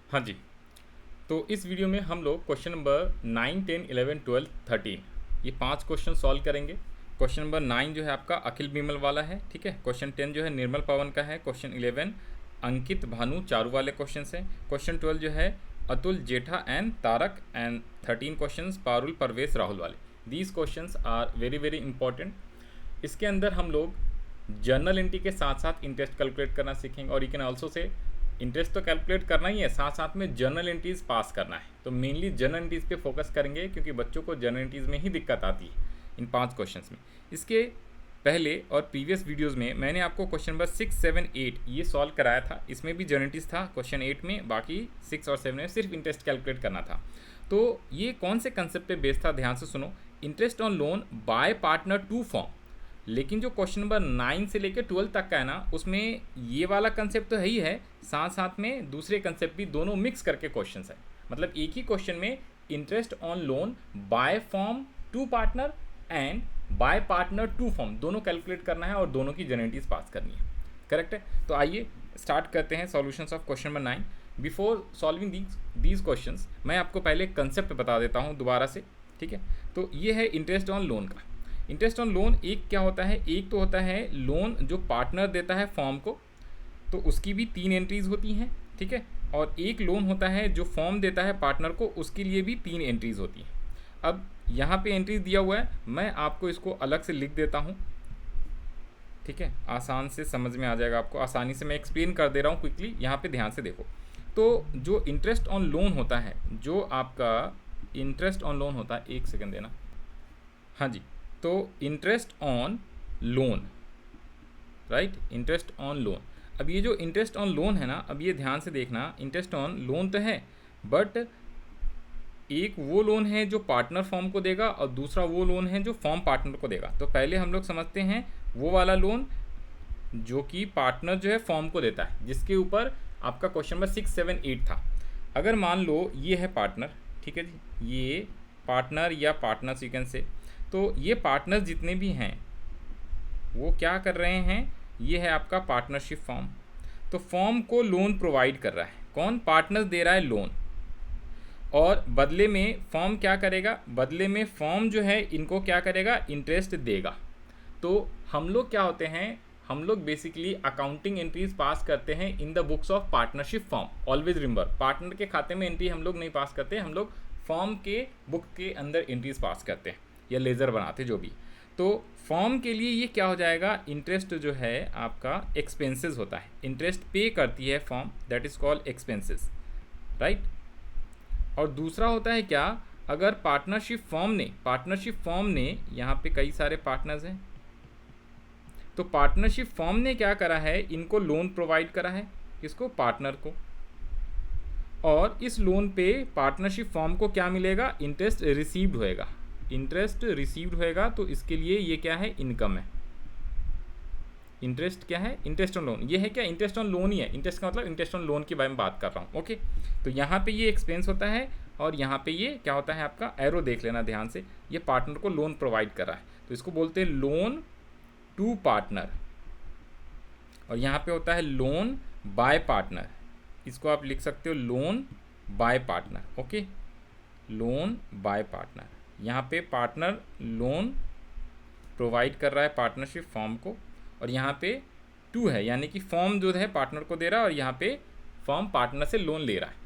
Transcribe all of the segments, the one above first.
हाँ जी। तो इस वीडियो में हम लोग क्वेश्चन नंबर 9, 10, 11, 12, 13 ये 5 क्वेश्चन सॉल्व करेंगे। क्वेश्चन नंबर 9 जो है आपका अखिल बिमल वाला है, ठीक है। क्वेश्चन 10 जो है निर्मल पवन का है। क्वेश्चन 11 अंकित भानु चारू वाले क्वेश्चन है। क्वेश्चन 12 जो है Atul Jetha and Tarak and 13 question Parul Parvesh Rahul वाले। These questions are very very important. इसके अंदर हम लोग जर्नल एंट्री के साथ साथ इंटरेस्ट कैलकुलेट करना सीखेंगे, और you can also say interest तो कैलकुलेट करना ही है, साथ साथ में जर्नल एंट्रीज पास करना है। तो मेनली जर्नल एंट्रीज पे फोकस करेंगे, क्योंकि बच्चों को जर्नल एंट्रीज में ही दिक्कत आती है इन 5 क्वेश्चंस में। इसके पहले और प्रीवियस वीडियोस में मैंने आपको क्वेश्चन नंबर 6, 7, 8 ये सॉल्व कराया था। इसमें भी जर्नल एंट्रीज था क्वेश्चन 8 में, बाकी 6 और 7 में सिर्फ इंटरेस्ट कैलकुलेट करना था। तो ये कौन से कंसेप्ट पे बेस्ड था, ध्यान से सुनो। Interest on loan by partner to firm. लेकिन जो क्वेश्चन नंबर 9 से लेकर 12 तक का है ना, उसमें ये वाला कंसेप्ट तो है ही है, साथ साथ में दूसरे कंसेप्ट भी दोनों मिक्स करके क्वेश्चन है। मतलब एक ही क्वेश्चन में interest on loan by firm to partner and by partner to firm दोनों कैलकुलेट करना है और दोनों की जनरेटिव पास करनी है। करेक्ट है। तो आइए स्टार्ट करते हैं solutions of question number 9। Before solving these questions मैं आपको पहले कंसेप्ट बता देता हूँ दोबारा से, ठीक है। तो ये है इंटरेस्ट ऑन लोन का। इंटरेस्ट ऑन लोन एक क्या होता है, एक तो होता है लोन जो पार्टनर देता है फॉर्म को, तो उसकी भी 3 एंट्रीज होती हैं, ठीक है। और एक लोन होता है जो फॉर्म देता है पार्टनर को, उसके लिए भी 3 एंट्रीज होती हैं। अब यहाँ पे एंट्रीज दिया हुआ है, मैं आपको इसको अलग से लिख देता हूँ, ठीक है। आसान से समझ में आ जाएगा आपको, आसानी से मैं एक्सप्लेन कर दे रहा हूँ क्विकली। यहाँ पे ध्यान से देखो। तो जो इंटरेस्ट ऑन लोन होता है, जो आपका इंटरेस्ट ऑन लोन होता है, एक सेकेंड देना, हाँ जी। तो interest on loan, right, interest on loan. अब ये जो इंटरेस्ट ऑन लोन है ना, अब ये ध्यान से देखना, इंटरेस्ट ऑन लोन तो है, बट एक वो लोन है जो पार्टनर फॉर्म को देगा और दूसरा वो लोन है जो फॉर्म पार्टनर को देगा। तो पहले हम लोग समझते हैं वो वाला लोन जो कि पार्टनर जो है फॉर्म को देता है, जिसके ऊपर आपका क्वेश्चन नंबर 6, 7, 8 था। अगर मान लो ये है पार्टनर, ठीक है जी, ये पार्टनर या पार्टनर सीक्वेंस से, तो ये पार्टनर्स जितने भी हैं वो क्या कर रहे हैं, ये है आपका पार्टनरशिप फॉर्म। तो फॉर्म को लोन प्रोवाइड कर रहा है कौन, पार्टनर्स दे रहा है लोन, और बदले में फॉर्म क्या करेगा, बदले में फॉर्म जो है इनको क्या करेगा, इंटरेस्ट देगा। तो हम लोग क्या होते हैं, हम लोग बेसिकली अकाउंटिंग एंट्रीज पास करते हैं in the books of partnership form. Always remember, partner के खाते में एंट्री हम लोग नहीं पास करते, हम लोग फॉर्म के बुक के अंदर एंट्रीज पास करते हैं या लेज़र बनाते जो भी। तो फॉर्म के लिए ये क्या हो जाएगा, इंटरेस्ट जो है आपका एक्सपेंसेस होता है, इंटरेस्ट पे करती है form, that is called expenses, right. और दूसरा होता है क्या, अगर पार्टनरशिप फॉर्म ने यहाँ पे कई सारे पार्टनर्स हैं, तो पार्टनरशिप फॉर्म ने क्या करा है, इनको लोन प्रोवाइड करा है, किसको, पार्टनर को। और इस लोन पे पार्टनरशिप फॉर्म को क्या मिलेगा, इंटरेस्ट रिसीव्ड होएगा, इंटरेस्ट रिसीव्ड होएगा। तो इसके लिए ये क्या है, इनकम है। इंटरेस्ट क्या है, इंटरेस्ट ऑन लोन, ये है क्या, इंटरेस्ट ऑन लोन ही है। इंटरेस्ट का मतलब इंटरेस्ट ऑन लोन के बारे में बात कर रहा हूँ, ओके। तो यहाँ पे ये एक्सपेंस होता है, और यहाँ पे ये क्या होता है आपका, एरो देख लेना ध्यान से, ये पार्टनर को लोन प्रोवाइड कर रहा है, तो इसको बोलते हैं लोन टू पार्टनर। और यहाँ पे होता है लोन बाय पार्टनर, इसको आप लिख सकते हो loan by partner, okay, loan by partner. यहाँ पे पार्टनर लोन प्रोवाइड कर रहा है पार्टनरशिप फॉर्म को, और यहाँ पे टू है, यानी कि फॉर्म जो है पार्टनर को दे रहा है और यहाँ पे फॉर्म पार्टनर से लोन ले रहा है।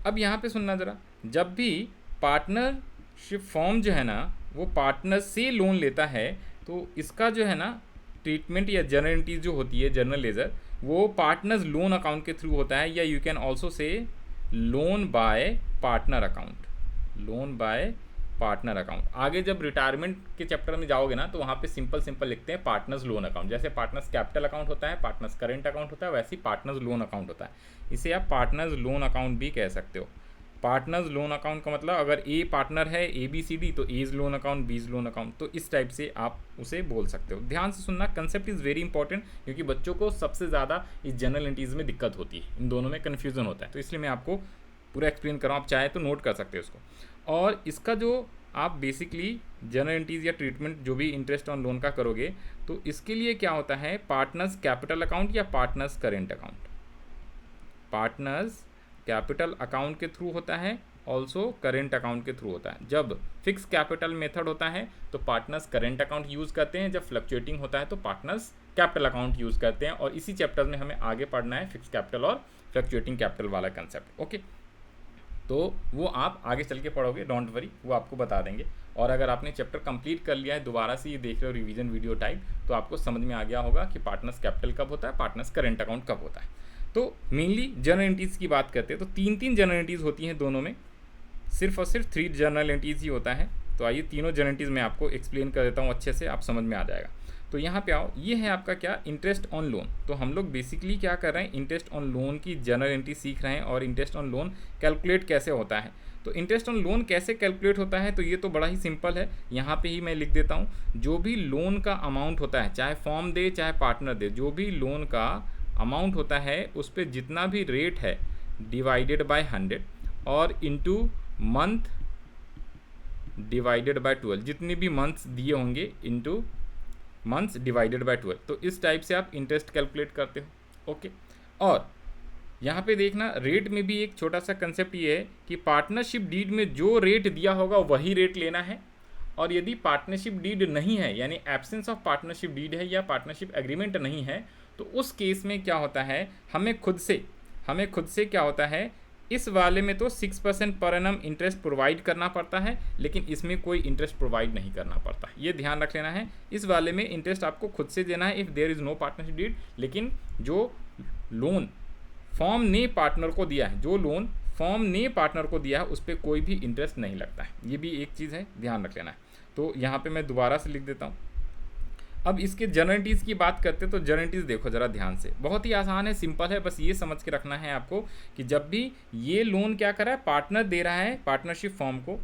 अब यहाँ पे सुनना ज़रा, जब भी पार्टनरशिप फॉर्म जो है ना वो पार्टनर से लोन लेता है, तो इसका जो है ना ट्रीटमेंट या जर्नल एंट्रीज जो होती है, जर्नल लेजर, वो पार्टनर्स लोन अकाउंट के थ्रू होता है, या you can also say loan by partner account, loan by partner account. आगे जब रिटायरमेंट के चैप्टर में जाओगे ना, तो वहाँ पे सिंपल लिखते हैं पार्टनर्स लोन अकाउंट। जैसे पार्टनर्स कैपिटल अकाउंट होता है, पार्टनर्स करेंट अकाउंट होता है, वैसे ही पार्टनर्स लोन अकाउंट होता है। इसे आप पार्टनर्स लोन अकाउंट भी कह सकते हो। पार्टनर्स लोन अकाउंट का मतलब, अगर ए पार्टनर है ABCD, तो एज लोन अकाउंट, बीज लोन अकाउंट, तो इस टाइप से आप उसे बोल सकते हो। ध्यान से सुनना, कंसेप्ट इज़ वेरी इंपॉर्टेंट, क्योंकि बच्चों को सबसे ज़्यादा इस जनरल एंट्रीज में दिक्कत होती है, इन दोनों में कन्फ्यूज़न होता है, तो इसलिए मैं आपको पूरा एक्सप्लेन कर रहा हूँ। आप चाहे तो नोट कर सकते हो इसको। और इसका जो आप बेसिकली जनरल एंट्रीज या ट्रीटमेंट जो भी इंटरेस्ट ऑन लोन का करोगे, तो इसके लिए क्या होता है, पार्टनर्स कैपिटल अकाउंट या partners current account, partners capital account के थ्रू होता है, ऑल्सो करेंट अकाउंट के थ्रू होता है। जब फिक्स कैपिटल मेथड होता है तो पार्टनर्स करेंट अकाउंट यूज़ करते हैं, जब फ्लक्चुएटिंग होता है तो पार्टनर्स कैपिटल अकाउंट यूज़ करते हैं। और इसी चैप्टर में हमें आगे पढ़ना है फिक्स कैपिटल और फ्लक्चुएटिंग कैपिटल वाला कंसेप्ट। ओके, तो वो आप आगे चल के पढ़ोगे, डोंट वरी, वो आपको बता देंगे। और अगर आपने चैप्टर कंप्लीट कर लिया है, दोबारा से ये देख रहे हो रिवीजन वीडियो टाइप, तो आपको समझ में आ गया होगा कि पार्टनर्स कैपिटल कब होता है, पार्टनर्स करेंट अकाउंट कब होता है। तो मेनली जर्नल एंट्रीज की बात करते हैं तो 3 जर्नल एंट्रीज होती हैं दोनों में, सिर्फ और सिर्फ 3 जर्नल एंट्रीज ही होता है। तो आइए तीनों जर्नल एंट्रीज मैं आपको एक्सप्लेन कर देता हूँ अच्छे से, आप समझ में आ जाएगा। तो यहाँ पे आओ, ये है आपका क्या, इंटरेस्ट ऑन लोन। तो हम लोग बेसिकली क्या कर रहे हैं, इंटरेस्ट ऑन लोन की जर्नल एंट्री सीख रहे हैं और इंटरेस्ट ऑन लोन कैलकुलेट कैसे होता है। तो इंटरेस्ट ऑन लोन कैसे कैलकुलेट होता है, तो ये तो बड़ा ही सिंपल है, यहाँ पे ही मैं लिख देता हूँ। जो भी लोन का अमाउंट होता है, चाहे फॉर्म दे चाहे पार्टनर दे, जो भी लोन का अमाउंट होता है उस पर जितना भी रेट है डिवाइडेड बाय 100 और इनटू मंथ डिवाइडेड बाय 12, जितने भी मंथ्स दिए होंगे इनटू मंथ्स डिवाइडेड बाय 12। तो इस टाइप से आप इंटरेस्ट कैलकुलेट करते हो। ओके, और यहाँ पे देखना, रेट में भी एक छोटा सा कंसेप्ट ये है कि पार्टनरशिप डीड में जो रेट दिया होगा वही रेट लेना है। और यदि पार्टनरशिप डीड नहीं है, यानी एब्सेंस ऑफ पार्टनरशिप डीड है या पार्टनरशिप एग्रीमेंट नहीं है, तो उस केस में क्या होता है, हमें खुद से क्या होता है, इस वाले में तो 6% पर एनम इंटरेस्ट प्रोवाइड करना पड़ता है, लेकिन इसमें कोई इंटरेस्ट प्रोवाइड नहीं करना पड़ता। ये ध्यान रख लेना है, इस वाले में इंटरेस्ट आपको खुद से देना है if there is no partnership deed. लेकिन जो लोन फॉर्म ने पार्टनर को दिया है, जो लोन फॉर्म ने पार्टनर को दिया है, उस पर कोई भी इंटरेस्ट नहीं लगता है। ये भी एक चीज़ है, ध्यान रख लेना है। तो यहाँ पे मैं दोबारा से लिख देता हूँ। अब इसके जर्नलिटीज़ की बात करते हैं तो जर्नलिटीज़ देखो ज़रा ध्यान से, बहुत ही आसान है, सिंपल है, बस ये समझ के रखना है आपको कि जब भी ये लोन क्या कर रहा है, पार्टनर दे रहा है पार्टनरशिप फॉर्म को,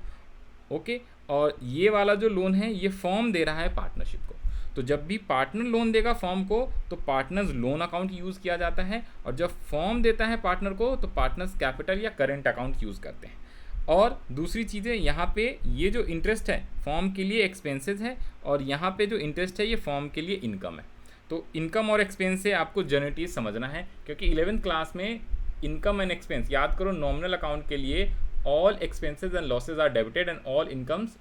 ओके, और ये वाला जो लोन है ये फॉर्म दे रहा है पार्टनरशिप को। तो जब भी पार्टनर लोन देगा फॉर्म को तो पार्टनर्स लोन अकाउंट यूज़ किया जाता है, और जब फॉर्म देता है पार्टनर को तो पार्टनर्स कैपिटल या करेंट अकाउंट यूज़ करते हैं। और दूसरी चीज़ें, यहाँ पे ये जो इंटरेस्ट है फॉर्म के लिए एक्सपेंसेस है, और यहाँ पे जो इंटरेस्ट है ये फॉर्म के लिए इनकम है। तो इनकम और एक्सपेंस से आपको जनरेटिव समझना है, क्योंकि 11th क्लास में इनकम एंड एक्सपेंस, याद करो, नॉमिनल अकाउंट के लिए all expenses and losses are debited and all incomes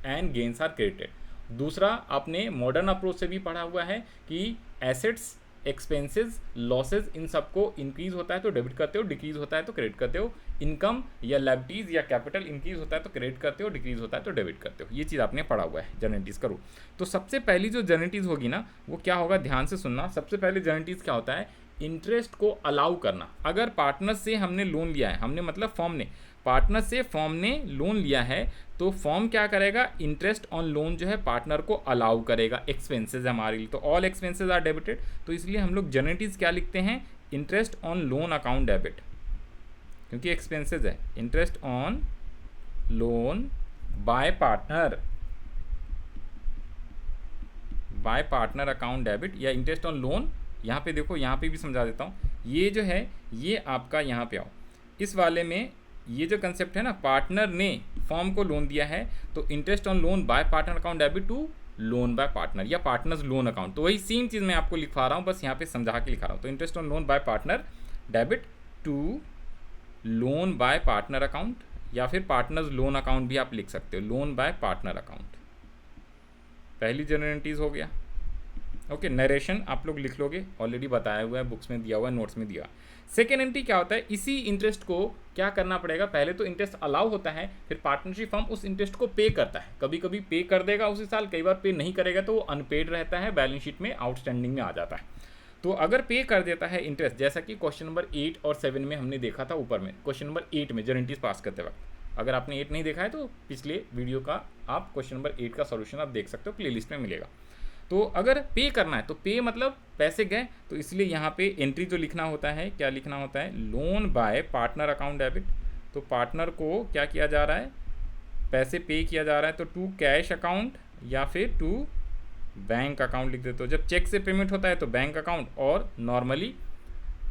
and gains are credited. दूसरा, आपने मॉडर्न अप्रोच से भी पढ़ा हुआ है कि एसेट्स, एक्सपेंसेस, लॉसेज, इन सबको इंक्रीज होता है तो डेबिट करते हो, डिक्रीज होता है तो क्रेडिट करते हो। इनकम या लायबिलिटीज या कैपिटल इंक्रीज होता है तो क्रेडिट करते हो, डिक्रीज होता है तो डेबिट करते हो। ये चीज़ आपने पढ़ा हुआ है जर्नलिटीज़ करो। तो सबसे पहली जो जर्नलिटीज़ होगी ना, वो क्या होगा, ध्यान से सुनना। सबसे पहले जर्नलिटीज़ क्या होता है, इंटरेस्ट को अलाउ करना। अगर पार्टनर से हमने लोन लिया है, हमने मतलब फॉर्म ने, पार्टनर से फॉर्म ने लोन लिया है, तो फॉर्म क्या करेगा, इंटरेस्ट ऑन लोन जो है पार्टनर को अलाउ करेगा। एक्सपेंसेस हमारे लिए तो ऑल एक्सपेंसेस आर डेबिटेड, तो इसलिए हम लोग जनरेटिव्स क्या लिखते हैं, interest on loan account debit, क्योंकि एक्सपेंसेस है। Interest on loan by partner account debit या इंटरेस्ट ऑन लोन। यहाँ पे देखो, यहाँ पे भी समझा देता हूँ। ये जो है ये आपका, यहाँ पे आओ, इस वाले में ये जो कंसेप्ट है ना, पार्टनर ने फॉर्म को लोन दिया है तो interest on loan by partner account debit to loan by partner या पार्टनर्स लोन अकाउंट। तो वही सेम चीज़ मैं आपको लिखवा रहा हूँ, बस यहाँ पे समझा के लिखा रहा हूँ। तो interest on loan by partner debit to loan by partner account, या फिर पार्टनर्स लोन अकाउंट भी आप लिख सकते हो, लोन बाय पार्टनर अकाउंट। पहली जनरलिटीज़ हो गया। ओके, नरेशन आप लोग लिख लोगे, ऑलरेडी बताया हुआ है, बुक्स में दिया हुआ है, नोट्स में दिया। सेकेंड एंट्री क्या होता है, इसी इंटरेस्ट को क्या करना पड़ेगा, पहले तो इंटरेस्ट अलाउ होता है, फिर पार्टनरशिप फर्म उस इंटरेस्ट को पे करता है। कभी कभी पे कर देगा उसी साल, कई बार पे नहीं करेगा तो वो अनपेड रहता है, बैलेंस शीट में आउटस्टैंडिंग में आ जाता है। तो अगर पे कर देता है इंटरेस्ट, जैसा कि क्वेश्चन नंबर 8 और 7 में हमने देखा था ऊपर में, क्वेश्चन नंबर 8 में जनरेटिव्स पास करते वक्त, अगर आपने 8 नहीं देखा है तो पिछले वीडियो का आप क्वेश्चन नंबर 8 का सॉल्यूशन आप देख सकते हो, प्लेलिस्ट में मिलेगा। तो अगर पे करना है तो पे मतलब पैसे गए, तो इसलिए यहाँ पे एंट्री जो लिखना होता है, क्या लिखना होता है, loan by partner account debit. तो पार्टनर को क्या किया जा रहा है, पैसे पे किया जा रहा है, तो टू कैश अकाउंट या फिर टू बैंक अकाउंट लिख देते हो। जब चेक से पेमेंट होता है तो बैंक अकाउंट, और नॉर्मली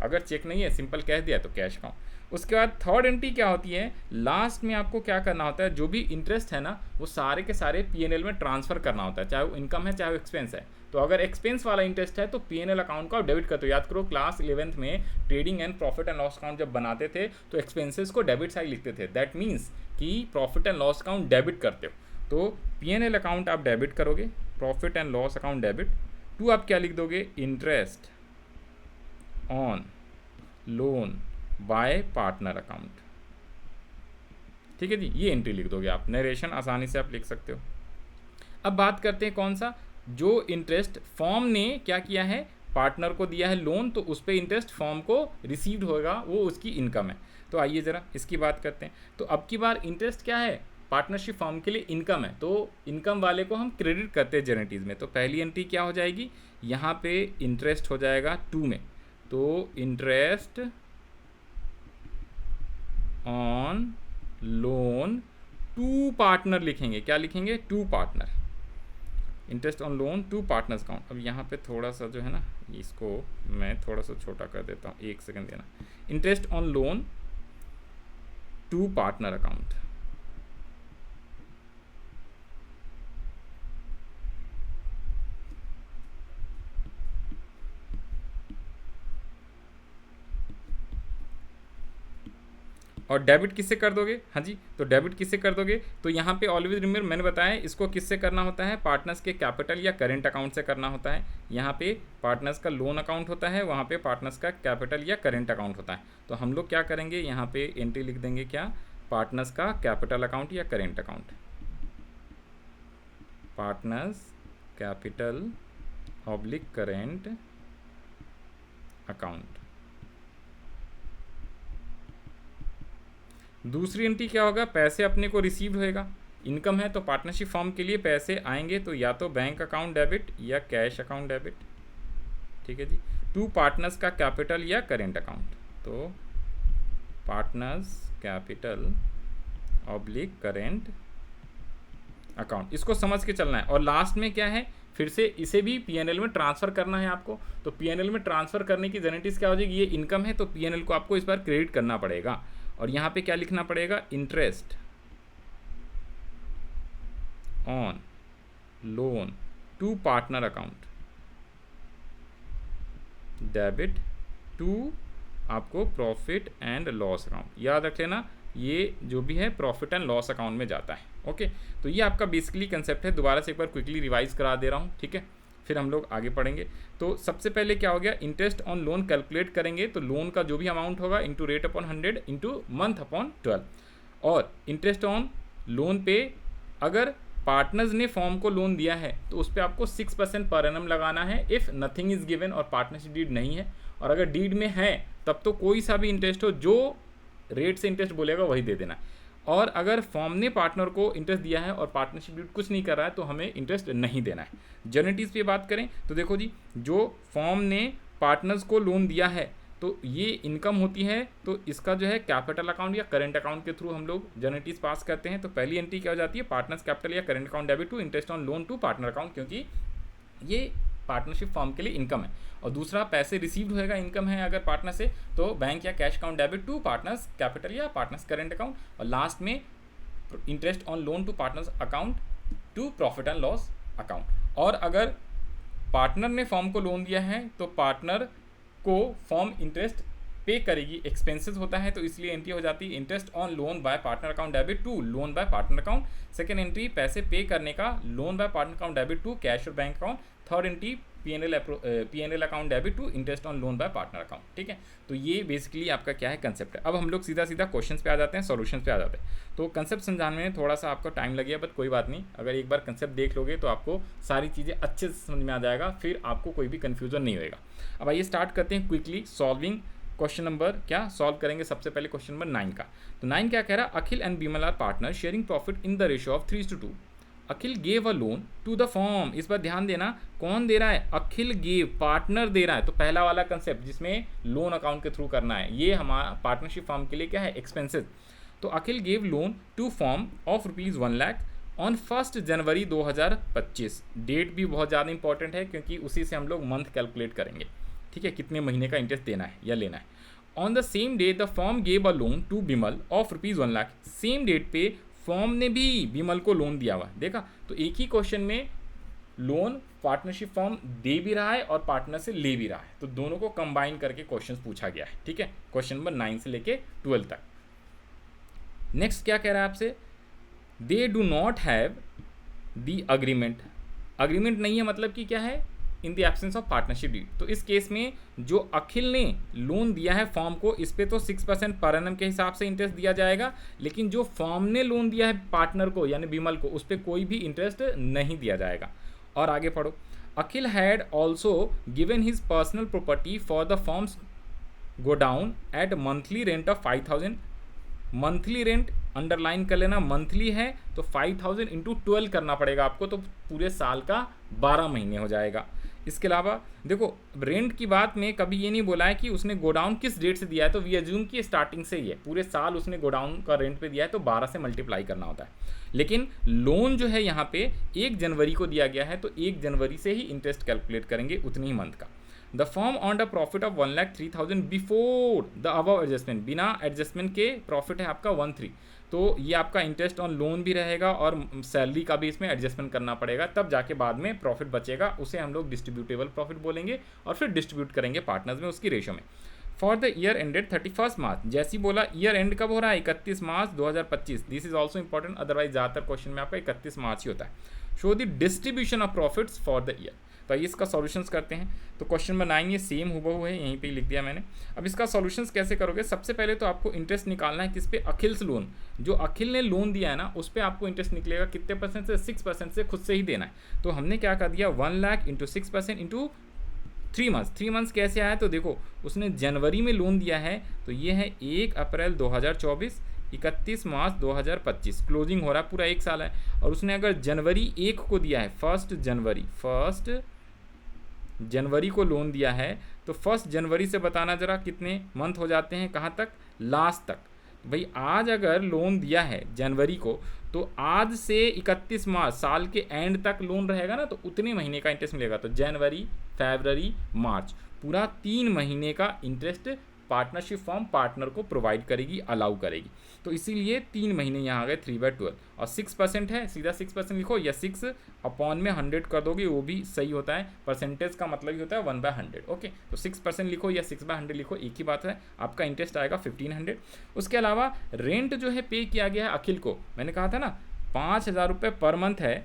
अगर चेक नहीं है, सिंपल कह दिया तो कैश अकाउंट। उसके बाद थर्ड एंट्री क्या होती है, लास्ट में आपको क्या करना होता है, जो भी इंटरेस्ट है ना वो सारे के सारे P&L में ट्रांसफ़र करना होता है, चाहे वो इनकम है चाहे वो एक्सपेंस है। तो अगर एक्सपेंस वाला इंटरेस्ट है तो P&L अकाउंट को आप डेबिट करते हो। याद करो क्लास 11th में trading and profit and loss account जब बनाते थे तो एक्सपेंसेस को डेबिट साइड लिखते थे। दैट मीन्स कि profit and loss account debit करते हो, तो P&L अकाउंट आप डेबिट करोगे, profit and loss account debit. To आप क्या लिख दोगे, interest on loan by partner account. ठीक है जी, ये एंट्री लिख दोगे आप, नरेशन आसानी से आप लिख सकते हो। अब बात करते हैं कौन सा, जो इंटरेस्ट फॉर्म ने क्या किया है, पार्टनर को दिया है लोन, तो उस पर इंटरेस्ट फॉर्म को रिसीव्ड होगा, वो उसकी इनकम है। तो आइए ज़रा इसकी बात करते हैं। तो अब की बार इंटरेस्ट क्या है, पार्टनरशिप फॉर्म के लिए इनकम है, तो इनकम वाले को हम क्रेडिट करते हैं जेनेटिव में। तो पहली एंट्री क्या हो जाएगी, यहाँ पे इंटरेस्ट हो जाएगा 2 में, तो interest on loan to partner लिखेंगे, क्या लिखेंगे, to partner, interest on loan to partners account. अब यहाँ पे थोड़ा सा जो है ना, इसको मैं थोड़ा सा छोटा कर देता हूँ, 1 सेकंड देना। Interest on loan to partner account, और डेबिट किससे कर दोगे, हाँ जी, तो डेबिट किससे कर दोगे, तो यहाँ पे ऑलवेज रिमेंबर मैंने बताया इसको किससे करना होता है, पार्टनर्स के कैपिटल या करेंट अकाउंट से करना होता है। यहाँ पे पार्टनर्स का लोन अकाउंट होता है, वहाँ पे पार्टनर्स का कैपिटल या करेंट अकाउंट होता है। तो हम लोग क्या करेंगे, यहाँ पे एंट्री लिख देंगे क्या, पार्टनर्स का कैपिटल अकाउंट या current account, partners capital oblique current account. दूसरी एंट्री क्या होगा, पैसे अपने को रिसीव होएगा, इनकम है तो पार्टनरशिप फॉर्म के लिए पैसे आएंगे तो या तो बैंक अकाउंट डेबिट या कैश अकाउंट डेबिट। ठीक है जी, टू पार्टनर्स का कैपिटल या करेंट अकाउंट, तो partners capital oblique current account, इसको समझ के चलना है। और लास्ट में क्या है, फिर से इसे भी P&L में ट्रांसफ़र करना है आपको। तो P&L में ट्रांसफ़र करने की जेनेटिव क्या हो जाएगी, ये इनकम है तो P&L को आपको इस बार क्रेडिट करना पड़ेगा। और यहाँ पे क्या लिखना पड़ेगा, interest on loan to partner account debit to आपको प्रॉफिट एंड लॉस अकाउंट। याद रख लेना, ये जो भी है प्रॉफिट एंड लॉस अकाउंट में जाता है। ओके, तो ये आपका बेसिकली कंसेप्ट है। दोबारा से एक बार क्विकली रिवाइज करा दे रहा हूँ, ठीक है, फिर हम लोग आगे पढ़ेंगे। तो सबसे पहले क्या हो गया, इंटरेस्ट ऑन लोन कैलकुलेट करेंगे, तो लोन का जो भी अमाउंट होगा into rate upon 100 into month upon 12। और इंटरेस्ट ऑन लोन पे अगर पार्टनर्स ने फॉर्म को लोन दिया है तो उस पर आपको 6% पर एनम लगाना है इफ़ नथिंग इज़ गिवन और पार्टनरशिप डीड नहीं है। और अगर डीड में है तब तो कोई सा भी इंटरेस्ट हो, जो रेट से इंटरेस्ट बोलेगा वही दे देना। और अगर फॉर्म ने पार्टनर को इंटरेस्ट दिया है और पार्टनरशिप डीड कुछ नहीं कर रहा है तो हमें इंटरेस्ट नहीं देना है। जर्निटीज़ पे बात करें तो देखो जी, जो फॉर्म ने पार्टनर्स को लोन दिया है तो ये इनकम होती है, तो इसका जो है कैपिटल अकाउंट या करेंट अकाउंट के थ्रू हम लोग जर्निटीज़ पास करते हैं। तो पहली एंट्री क्या हो जाती है, पार्टनर्स कैपिटल या current account debit to interest on loan to partner account, क्योंकि ये पार्टनरशिप फॉर्म के लिए इनकम है। और दूसरा पैसे रिसीव्ड होएगा, इनकम है अगर पार्टनर से, तो बैंक या cash account debit to partners capital या पार्टनर्स करेंट अकाउंट। और लास्ट में interest on loan to partners account to profit and loss account. और अगर पार्टनर ने फॉर्म को लोन दिया है तो पार्टनर को फॉर्म इंटरेस्ट पे करेगी, एक्सपेंसेस होता है, तो इसलिए एंट्री हो जाती है interest on loan by partner account debit to loan by partner account. Second entry पैसे पे करने का, loan by partner account debit to cash और bank account. Third entry P&L account debit to interest on loan by partner account. ठीक है, तो ये basically आपका क्या है कंसेप्ट है। अब हम लोग सीधा सीधा क्वेश्चंस पे आ जाते हैं, सॉल्यूशंस पे आ जाते हैं। तो कंसेप्ट समझाने में थोड़ा सा आपको टाइम लगे, बट कोई बात नहीं, अगर एक बार कंसेप्ट देख लोगे तो आपको सारी चीज़ें अच्छे से समझ में आ जाएगा, फिर आपको कोई भी कन्फ्यूजन नहीं होगा। अब आइए स्टार्ट करते हैं क्विकली सॉल्विंग। क्वेश्चन नंबर क्या सॉल्व करेंगे, सबसे पहले क्वेश्चन नंबर 9 का। तो 9 क्या कह रहा है, Akhil and Bimal are partner sharing profit in the ratio of 3:2। Akhil gave a loan to the firm. इस बार ध्यान देना, कौन दे रहा है, अखिल गेव, पार्टनर दे रहा है। तो पहला वाला कंसेप्ट जिसमें लोन अकाउंट के थ्रू करना है, ये हमारा पार्टनरशिप फॉर्म के लिए क्या है, एक्सपेंसेस। तो Akhil gave loan to firm of ₹1 lakh on 1 जनवरी 2025। डेट भी बहुत ज़्यादा इंपॉर्टेंट है क्योंकि उसी से हम लोग मंथ कैलकुलेट करेंगे, ठीक है, कितने महीने का इंटरेस्ट देना है या लेना है। On the same day the firm gave a loan to Bimal of ₹1 lakh. Same date पे फॉर्म ने भी बिमल को लोन दिया हुआ, देखा। तो एक ही क्वेश्चन में लोन पार्टनरशिप फॉर्म दे भी रहा है और पार्टनर से ले भी रहा है, तो दोनों को कंबाइन करके क्वेश्चन पूछा गया है। ठीक है, क्वेश्चन नंबर 9 से लेके 12 तक। नेक्स्ट क्या कह रहा है आपसे, they do not have the agreement. Agreement नहीं है मतलब कि क्या है, in the absence of partnership deed. तो इस केस में जो अखिल ने लोन दिया है फॉर्म को, इस पे तो 6% पर एनम के हिसाब से इंटरेस्ट दिया जाएगा, लेकिन जो फॉर्म ने लोन दिया है पार्टनर को यानी विमल को, उस पर कोई भी इंटरेस्ट नहीं दिया जाएगा। और आगे पढ़ो, Akhil had also given his personal property for the firms godown at monthly rent of 5000। Monthly rent underline कर लेना, मंथली है तो 5000 इंटू 12 करना पड़ेगा आपको, तो पूरे साल का 12 महीने हो जाएगा। इसके अलावा देखो, रेंट की बात में कभी ये नहीं बोला है कि उसने गोडाउन किस डेट से दिया है, तो वी एज्यूम कि स्टार्टिंग से ही है, पूरे साल उसने गोडाउन का रेंट पे दिया है तो 12 से मल्टीप्लाई करना होता है। लेकिन लोन जो है यहाँ पे 1 जनवरी को दिया गया है, तो 1 जनवरी से ही इंटरेस्ट कैलकुलेट करेंगे उतनी ही मंथ का। The firm on a profit of 1,03,000 before the above adjustment. बिना एडजस्टमेंट के प्रॉफिट है आपका 13, तो ये आपका इंटरेस्ट ऑन लोन भी रहेगा और सैलरी का भी इसमें एडजस्टमेंट करना पड़ेगा, तब जाके बाद में प्रॉफिट बचेगा, उसे हम लोग डिस्ट्रीब्यूटेबल प्रॉफिट बोलेंगे और फिर डिस्ट्रीब्यूट करेंगे पार्टनर्स में उसकी रेशो में। फॉर द ईयर एंडेड 31 मार्च, जैसी बोला ईयर एंड कब हो रहा है, 31 मार्च 2025। This is also important, otherwise ज़्यादातर क्वेश्चन में आपका 31 मार्च ही होता है। Show the distribution of profits for the year. तो आइए इसका सॉल्यूशंस करते हैं। तो क्वेश्चन नंबर 9 ये सेम हुबहू है, यहीं पे ही लिख दिया मैंने। अब इसका सॉल्यूशंस कैसे करोगे, सबसे पहले तो आपको इंटरेस्ट निकालना है किस पे, अखिल से लोन। जो अखिल ने लोन दिया है ना, उस पर आपको इंटरेस्ट निकलेगा कितने परसेंट से, 6% से खुद से ही देना है। तो हमने क्या कर दिया, 1 lakh into 6% into 3 months. 3 months कैसे आया, तो देखो उसने जनवरी में लोन दिया है, तो ये है 1 अप्रैल 2024, 31 मार्च 2025, क्लोजिंग हो रहा है, पूरा 1 साल है। और उसने अगर जनवरी 1 को दिया है, 1 जनवरी को लोन दिया है, तो 1 जनवरी से बताना जरा कितने मंथ हो जाते हैं, कहाँ तक, लास्ट तक। भाई आज अगर लोन दिया है जनवरी को, तो आज से 31 मार्च साल के एंड तक लोन रहेगा ना, तो उतने महीने का इंटरेस्ट मिलेगा। तो जनवरी, फरवरी, मार्च, पूरा 3 महीने का इंटरेस्ट पार्टनरशिप फॉर्म पार्टनर को प्रोवाइड करेगी, अलाउ करेगी। तो इसीलिए 3 महीने यहाँ आ गए 3/12। और 6% है, सीधा 6% लिखो, या 6 अपॉन में 100 कर दोगे वो भी सही होता है, परसेंटेज का मतलब ही होता है 1/100। ओके, तो 6% लिखो या 6/100 लिखो, एक ही बात है, आपका इंटरेस्ट आएगा 1500। उसके अलावा रेंट जो है पे किया गया है अखिल को, मैंने कहा था ना 5000 रुपये पर मंथ है,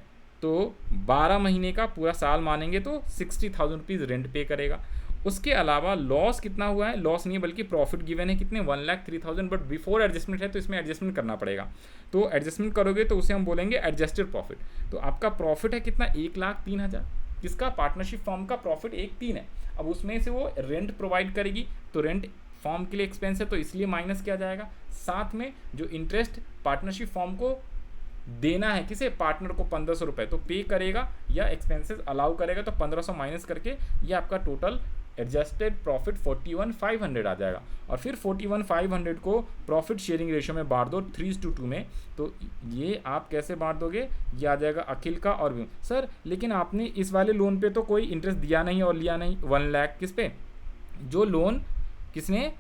तो 12 महीने का पूरा साल मानेंगे तो 60,000 रुपीज़ रेंट पे करेगा। उसके अलावा लॉस कितना हुआ है, लॉस नहीं है बल्कि प्रॉफिट गिवन है कितने, 1,03,000, बट बिफोर एडजस्टमेंट है तो इसमें एडजस्टमेंट करना पड़ेगा। तो एडजस्टमेंट करोगे तो उसे हम बोलेंगे एडजस्टेड प्रॉफिट। तो आपका प्रॉफिट है कितना, 1,03,000, किसका, पार्टनरशिप फॉर्म का प्रॉफिट 1,03 है। अब उसमें से वो रेंट प्रोवाइड करेगी, तो रेंट फॉर्म के लिए एक्सपेंस है तो इसलिए माइनस किया जाएगा। साथ में जो इंटरेस्ट पार्टनरशिप फॉर्म को देना है किसे, पार्टनर को 1500 रुपये, तो पे करेगा या एक्सपेंसेस अलाउ करेगा, तो 1500 माइनस करके ये आपका टोटल एडजस्टेड प्रॉफिट 41,500 आ जाएगा। और फिर 41,500 को प्रॉफिट शेयरिंग रेशियो में बांट दो 3:2 में। तो ये आप कैसे बांट दोगे, ये आ जाएगा अखिल का और भी। सर लेकिन आपने इस वाले लोन पे तो कोई इंटरेस्ट दिया नहीं और लिया नहीं, 1 लाख किस पे, जो लोन किसने,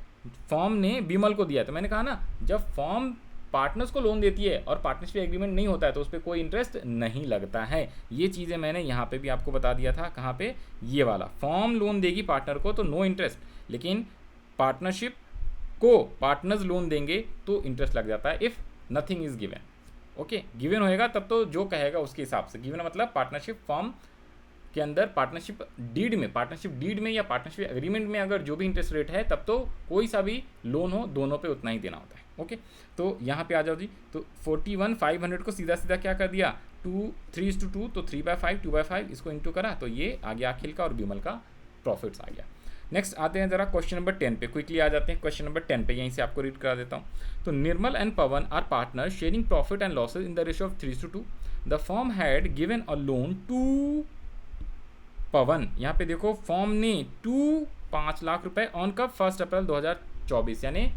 फॉर्म ने विमल को दिया। तो मैंने कहा ना, जब फॉर्म पार्टनर्स को लोन देती है और पार्टनरशिप एग्रीमेंट नहीं होता है तो उस पर कोई इंटरेस्ट नहीं लगता है। ये चीज़ें मैंने यहाँ पे भी आपको बता दिया था, कहाँ पे, ये वाला, फॉर्म लोन देगी पार्टनर को तो नो इंटरेस्ट, लेकिन पार्टनरशिप को पार्टनर्स लोन देंगे तो इंटरेस्ट लग जाता है, if nothing is given. Okay, given होएगा तब तो जो कहेगा उसके हिसाब से, गिवन मतलब पार्टनरशिप फॉर्म के अंदर पार्टनरशिप डीड में या पार्टनरशिप एग्रीमेंट में अगर जो भी इंटरेस्ट रेट है, तब तो कोई सा भी लोन हो दोनों पे उतना ही देना होता है। ओके, तो यहाँ पे आ जाओ जी। तो 41,500 को सीधा सीधा क्या कर दिया, 3:2, तो 3/5, 2/5 इसको इंटू करा, तो ये आ गया अखिल का और विमल का प्रॉफिट्स आ गया। नेक्स्ट आते हैं जरा क्वेश्चन नंबर 10 पे, क्विकली आ जाते हैं क्वेश्चन नंबर 10 पे, यहीं से आपको रीड करा देता हूँ। तो Nirmal and Pavan are partner sharing profit and losses in the ratio of 3:2। The firm had given a loan to Pavan, यहाँ पे देखो फॉर्म ने 5 लाख रुपए ऑन कब, 1 अप्रैल 2024, यानी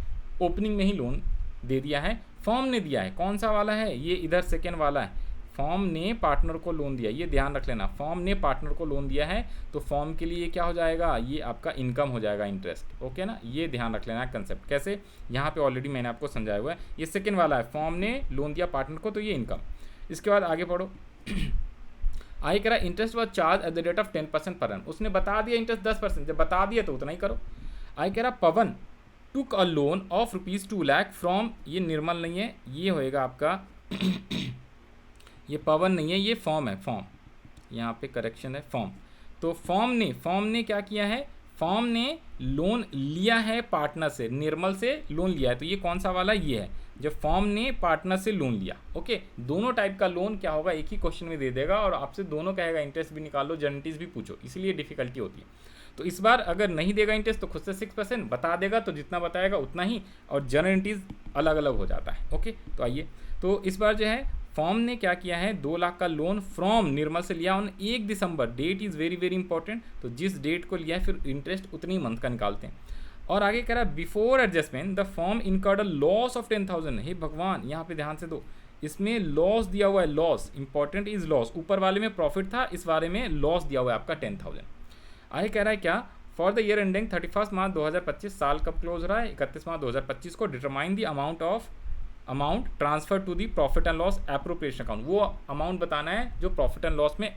ओपनिंग में ही लोन दे दिया है। फॉर्म ने दिया है, कौन सा वाला है, ये इधर सेकेंड वाला है, फॉर्म ने पार्टनर को लोन दिया, ये ध्यान रख लेना, फॉर्म ने पार्टनर को लोन दिया है तो फॉर्म के लिए क्या हो जाएगा, ये आपका इनकम हो जाएगा, इंटरेस्ट। ओके ना, ये ध्यान रख लेना कंसेप्ट। कैसे, यहाँ पे ऑलरेडी मैंने आपको समझाया हुआ है, ये सेकेंड वाला है, फॉर्म ने लोन दिया पार्टनर को तो ये इनकम। इसके बाद आगे पढ़ो। आगे कह रहा है interest was charge at the rate of 10% per annum, उसने बता दिया इंटरेस्ट 10%, जब बता दिया तो उतना ही करो। आगे कह रहा पवन टुक a loan of ₹2 lakh from, ये निर्मल नहीं है, ये होएगा आपका ये पवन नहीं है, ये फॉर्म है, फॉर्म, यहाँ पे करेक्शन है, फॉर्म। तो फॉर्म ने क्या किया है, फॉर्म ने लोन लिया है पार्टनर से, निर्मल से लोन लिया है। तो ये कौन सा वाला, ये है जब फॉर्म ने पार्टनर से लोन लिया। ओके, दोनों टाइप का लोन क्या होगा एक ही क्वेश्चन में दे देगा और आपसे दोनों कहेगा, इंटरेस्ट भी निकालो, जर्निटीज भी पूछो, इसलिए डिफिकल्टी होती है। तो इस बार अगर नहीं देगा इंटरेस्ट तो खुद से 6%, बता देगा तो जितना बताएगा उतना ही, और जर्निटीज अलग अलग हो जाता है। ओके, तो आइए, तो इस बार जो है फॉर्म ने क्या किया है, 2 लाख का लोन फ्रॉम निर्मल से लिया on 1 December, that is very very important, तो जिस डेट को लिया है फिर इंटरेस्ट उतनी मंथ का निकालते हैं। और आगे कह रहा है before adjustment the form incurred a loss of 10,000। हे भगवान, यहाँ पे ध्यान से दो, इसमें लॉस दिया हुआ है, लॉस इंपॉर्टेंट इज लॉस, ऊपर वाले में प्रॉफिट था, इस बारे में लॉस दिया हुआ है आपका 10,000। आगे कह रहा है क्या, फॉर द ईयर एंडिंग 31 मार्च 2025, साल कब क्लोज हो रहा है, 31 मार्च 2025 को, determine the amount transfer to the profit and loss appropriation account, वो अमाउंट बताना है जो प्रॉफिट एंड लॉस में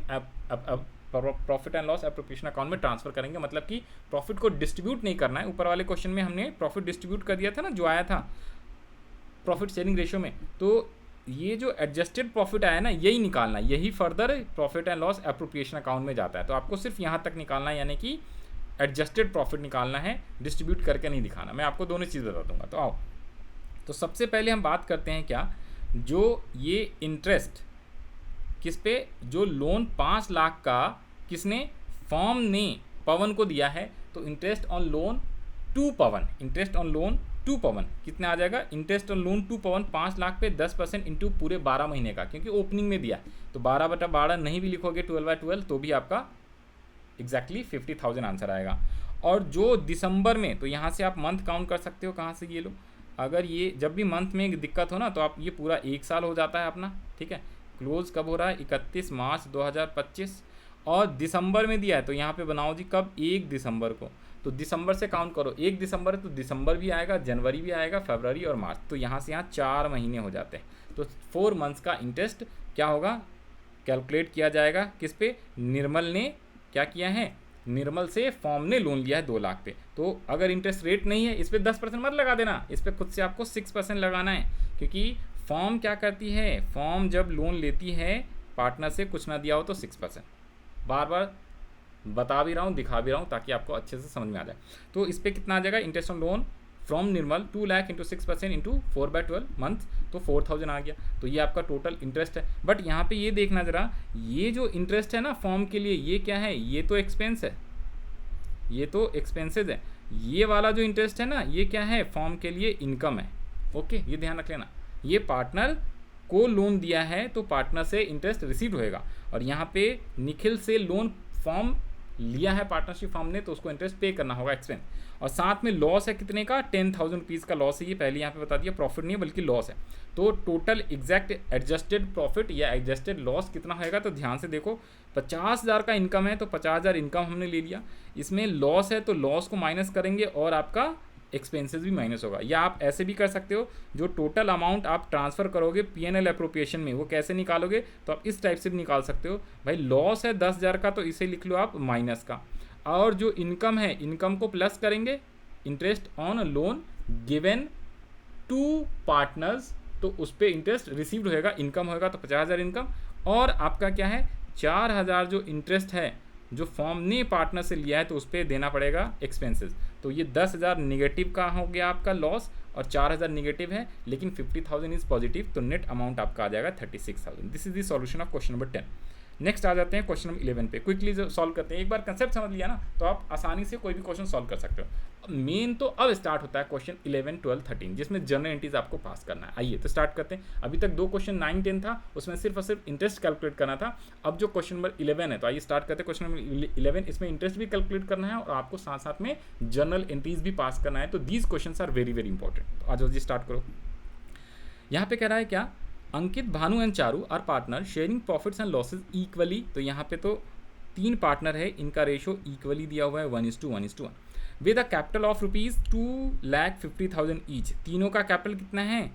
profit and loss appropriation account में ट्रांसफर करेंगे, मतलब कि प्रॉफिट को डिस्ट्रीब्यूट नहीं करना है। ऊपर वाले क्वेश्चन में हमने प्रॉफिट डिस्ट्रीब्यूट कर दिया था ना, जो आया था प्रॉफिट शेयरिंग रेशियो में, तो ये जो एडजस्टेड प्रॉफिट आया ना, यही निकालना है, यही further profit and loss appropriation account में जाता है। तो आपको सिर्फ यहाँ तक निकालना है, यानी कि एडजस्टेड प्रॉफिट निकालना है, डिस्ट्रीब्यूट करके नहीं दिखाना। मैं आपको दोनों चीज़ बता दूंगा। तो आओ, तो सबसे पहले हम बात करते हैं क्या, जो ये इंटरेस्ट किस पे, जो लोन 5 लाख का किसने, फॉर्म ने पवन को दिया है, तो interest on loan to Pavan, interest on loan to Pavan कितना आ जाएगा, interest on loan to Pavan 5 lakh पे 10% इंटू पूरे 12 महीने का, क्योंकि ओपनिंग में दिया, तो 12/12 नहीं भी लिखोगे 12/12 तो भी आपका एग्जैक्टली 50,000 आंसर आएगा। और जो दिसंबर में, तो यहाँ से आप मंथ काउंट कर सकते हो, कहाँ से, ये लो, अगर ये जब भी मंथ में दिक्कत हो ना, तो आप ये पूरा 1 साल हो जाता है अपना, ठीक है। क्लोज कब हो रहा है, 31 मार्च 2025, और दिसंबर में दिया है, तो यहाँ पे बनाओ जी कब, 1 दिसंबर को, तो दिसंबर से काउंट करो, 1 दिसंबर तो दिसंबर भी आएगा, जनवरी भी आएगा, फरवरी और मार्च, तो यहाँ से यहाँ 4 महीने हो जाते हैं। तो 4 मंथ्स का इंटरेस्ट क्या होगा, कैलकुलेट किया जाएगा किस पे, निर्मल ने क्या किया है, निर्मल से फॉर्म ने लोन लिया है 2 लाख पे। तो अगर इंटरेस्ट रेट नहीं है, इस पर 10% मत लगा देना, इस पर खुद से आपको 6% लगाना है, क्योंकि फॉर्म क्या करती है, फॉर्म जब लोन लेती है पार्टनर से, कुछ ना दिया हो तो 6%, बार बार बता भी रहा हूँ, दिखा भी रहा हूँ, ताकि आपको अच्छे से समझ में आ जाए। तो इस पर कितना आ जाएगा, interest on loan from Nirmal 2 lakh into 6% into 4/12 month, तो 4,000 आ गया। तो ये आपका टोटल इंटरेस्ट है। बट यहाँ पे ये देखना जरा, ये जो इंटरेस्ट है ना फॉर्म के लिए, ये क्या है, ये तो एक्सपेंस है, ये तो एक्सपेंसेस है। ये वाला जो इंटरेस्ट है ना, ये क्या है, फॉर्म के लिए इनकम है। ओके, ये ध्यान रख लेना, ये पार्टनर को लोन दिया है तो पार्टनर से इंटरेस्ट रिसीव होएगा, और यहाँ पे निखिल से लोन फॉर्म लिया है पार्टनरशिप फॉर्म ने, तो उसको इंटरेस्ट पे करना होगा, एक्सपेंस। और साथ में लॉस है कितने का, 10,000 रुपीज़ का लॉस है, ये पहले यहाँ पे बता दिया, प्रॉफिट नहीं है बल्कि लॉस है। तो टोटल एग्जैक्ट एडजस्टेड प्रॉफिट या एडजस्टेड लॉस कितना होएगा, तो ध्यान से देखो, 50,000 का इनकम है तो 50,000 इनकम हमने ले लिया, इसमें लॉस है तो लॉस को माइनस करेंगे और आपका एक्सपेंसेस भी माइनस होगा। या आप ऐसे भी कर सकते हो, जो टोटल अमाउंट आप ट्रांसफ़र करोगे P&L एप्रोप्रिएशन में, वो कैसे निकालोगे, तो आप इस टाइप से भी निकाल सकते हो। भाई लॉस है 10,000 का, तो इसे लिख लो आप माइनस का, और जो इनकम है, इनकम को प्लस करेंगे, interest on loan given to partners, तो उस पर इंटरेस्ट रिसीव्ड होएगा, इनकम होएगा तो 50,000 इनकम, और आपका क्या है, 4,000 जो इंटरेस्ट है जो फॉर्म ने पार्टनर से लिया है, तो उस पर देना पड़ेगा एक्सपेंसेस। तो ये 10,000 निगेटिव का हो गया आपका लॉस, और 4,000 निगेटिव है, लेकिन 50,000 इज पॉजिटिव, तो नेट अमाउंट आपका आ जाएगा 36,000। This is the solution of question number 10। Next आ जाते हैं क्वेश्चन नंबर 11 पे, क्विकली सॉल्व करते हैं। एक बार कंसेप्ट समझ लिया ना, तो आप आसानी से कोई भी क्वेश्चन सॉल्व कर सकते हो। मेन तो अब स्टार्ट होता है क्वेश्चन 11, 12, 13, जिसमें जनरल एंट्रीज आपको पास करना है। आइए तो स्टार्ट करते हैं। अभी तक 2 क्वेश्चन 9, 10 था, उसमें सिर्फ और सिर्फ इंटरेस्ट कैलकुलेट करना था। अब जो क्वेश्चन नंबर 11 है, तो आइए स्टार्ट करते हैं क्वेश्चन नंबर 11। इसमें इंटरेस्ट भी कैलकुलेट करना है और आपको साथ साथ में जनरल एंट्रीज भी पास करना है। तो these question are very very important. तो आज जी स्टार्ट करो। यहाँ पे कह रहा है क्या, Ankit, Bhanu and Charu are partner sharing profits and losses equally. तो यहाँ पे तो 3 पार्टनर है, इनका रेशो इक्वली दिया हुआ है 1:1:1 with a capital of ₹2,50,000 each. तीनों का कैपिटल कितना है,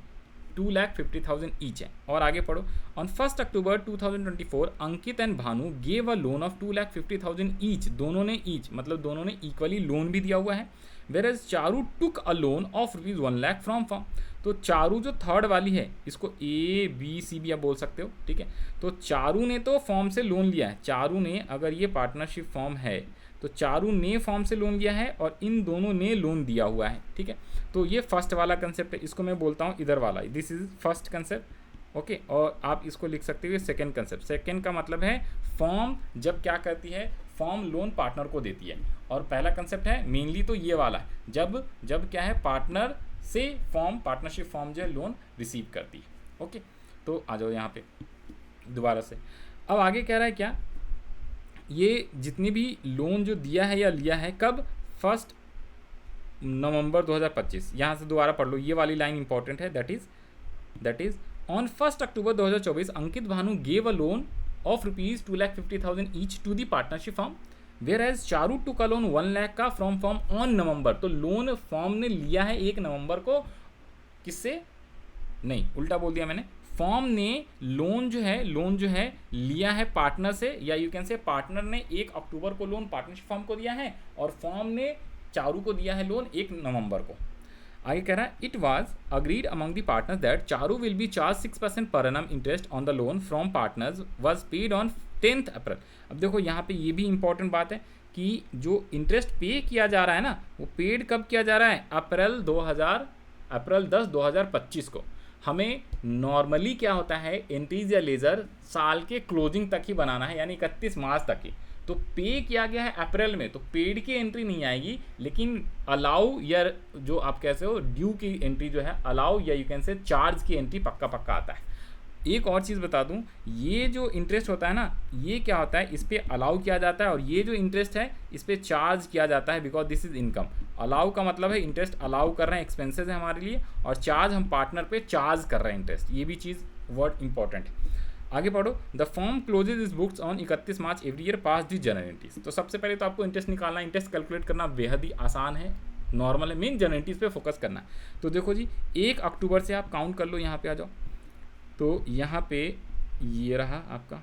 2,50,000 ईच है। और आगे पढ़ो, on 1 October 2024 Ankit and Bhanu gave a loan of 2,50,000 each, दोनों ने ईच मतलब दोनों ने इक्वली लोन भी दिया हुआ है। Whereas Charu took a loan of ₹1,00,000 from firm, तो चारू जो थर्ड वाली है इसको ABC भी आप बोल सकते हो, ठीक है। तो चारू ने तो फॉर्म से लोन लिया है, चारू ने, अगर ये पार्टनरशिप फॉर्म है तो चारू ने फॉर्म से लोन लिया है और इन दोनों ने लोन दिया हुआ है, ठीक है। तो ये फर्स्ट वाला कंसेप्ट है, इसको मैं बोलता हूँ इधर वाला, this is first concept, okay. और आप इसको लिख सकते हो सेकंड कंसेप्ट। सेकंड का मतलब है फॉर्म जब क्या करती है, फॉर्म लोन पार्टनर को देती है। और पहला कंसेप्ट है मेनली तो ये वाला है, जब क्या है पार्टनर से फॉर्म, पार्टनरशिप फॉर्म जो है लोन रिसीव करती है, ओके। तो आ जाओ यहाँ पे दोबारा से। अब आगे कह रहा है क्या, ये जितनी भी लोन जो दिया है या लिया है कब, 1 नवंबर 2025। यहाँ से दोबारा पढ़ लो, ये वाली लाइन इंपॉर्टेंट है, that is on 1 October 2024 Ankit Bhanu gave a loan of ₹2,50,000 each to the partnership firm, whereas Charu took a loan 1,00,000 का फ्रॉम फॉर्म ऑन नवंबर। तो लोन फॉर्म ने लिया है 1 नवंबर को, किससे, नहीं उल्टा बोल दिया मैंने, फॉर्म ने लोन जो है लिया है पार्टनर से, या यू कैन से पार्टनर ने 1 अक्टूबर को लोन पार्टनरशिप फॉर्म को दिया है और फॉर्म ने चारू को दिया है लोन 1 नवंबर को। आगे कह रहा है it was agreed among the partners that Charu will be charge 6% per annum interest on the loan from partners was paid on 10 अप्रैल। अब देखो यहाँ पे ये भी इंपॉर्टेंट बात है कि जो इंटरेस्ट पे किया जा रहा है ना, वो पेड कब किया जा रहा है, अप्रैल 10 2025 को। हमें नॉर्मली क्या होता है, एंट्रीज या लेजर साल के क्लोजिंग तक ही बनाना है, यानी 31 मार्च तक ही। तो पे किया गया है अप्रैल में, तो पेड की एंट्री नहीं आएगी, लेकिन अलाउ या जो आप कैसे हो ड्यू की एंट्री जो है, अलाउ या यू कैन से चार्ज की एंट्री पक्का आता है। एक और चीज़ बता दूं, ये जो इंटरेस्ट होता है ना, ये क्या होता है, इस पर अलाउ किया जाता है, और ये जो इंटरेस्ट है इस पर चार्ज किया जाता है, because this is income. Allow का मतलब है इंटरेस्ट अलाउ कर रहे हैं, एक्सपेंसेस है हमारे लिए, और चार्ज हम पार्टनर पे चार्ज कर रहे हैं इंटरेस्ट, ये भी चीज़ वर्ड इंपॉर्टेंट है। आगे पढ़ो, the firm closes its books on 31 March every year pass the journal entries. तो सबसे पहले तो आपको इंटरेस्ट निकालना, इंटरेस्ट कैलकुलेट करना बेहद ही आसान है, नॉर्मल है, मेन जनरलिटीज पे फोकस करना है। तो देखो जी 1 अक्टूबर से आप काउंट कर लो, यहाँ पे आ जाओ, तो यहाँ पे ये रहा आपका,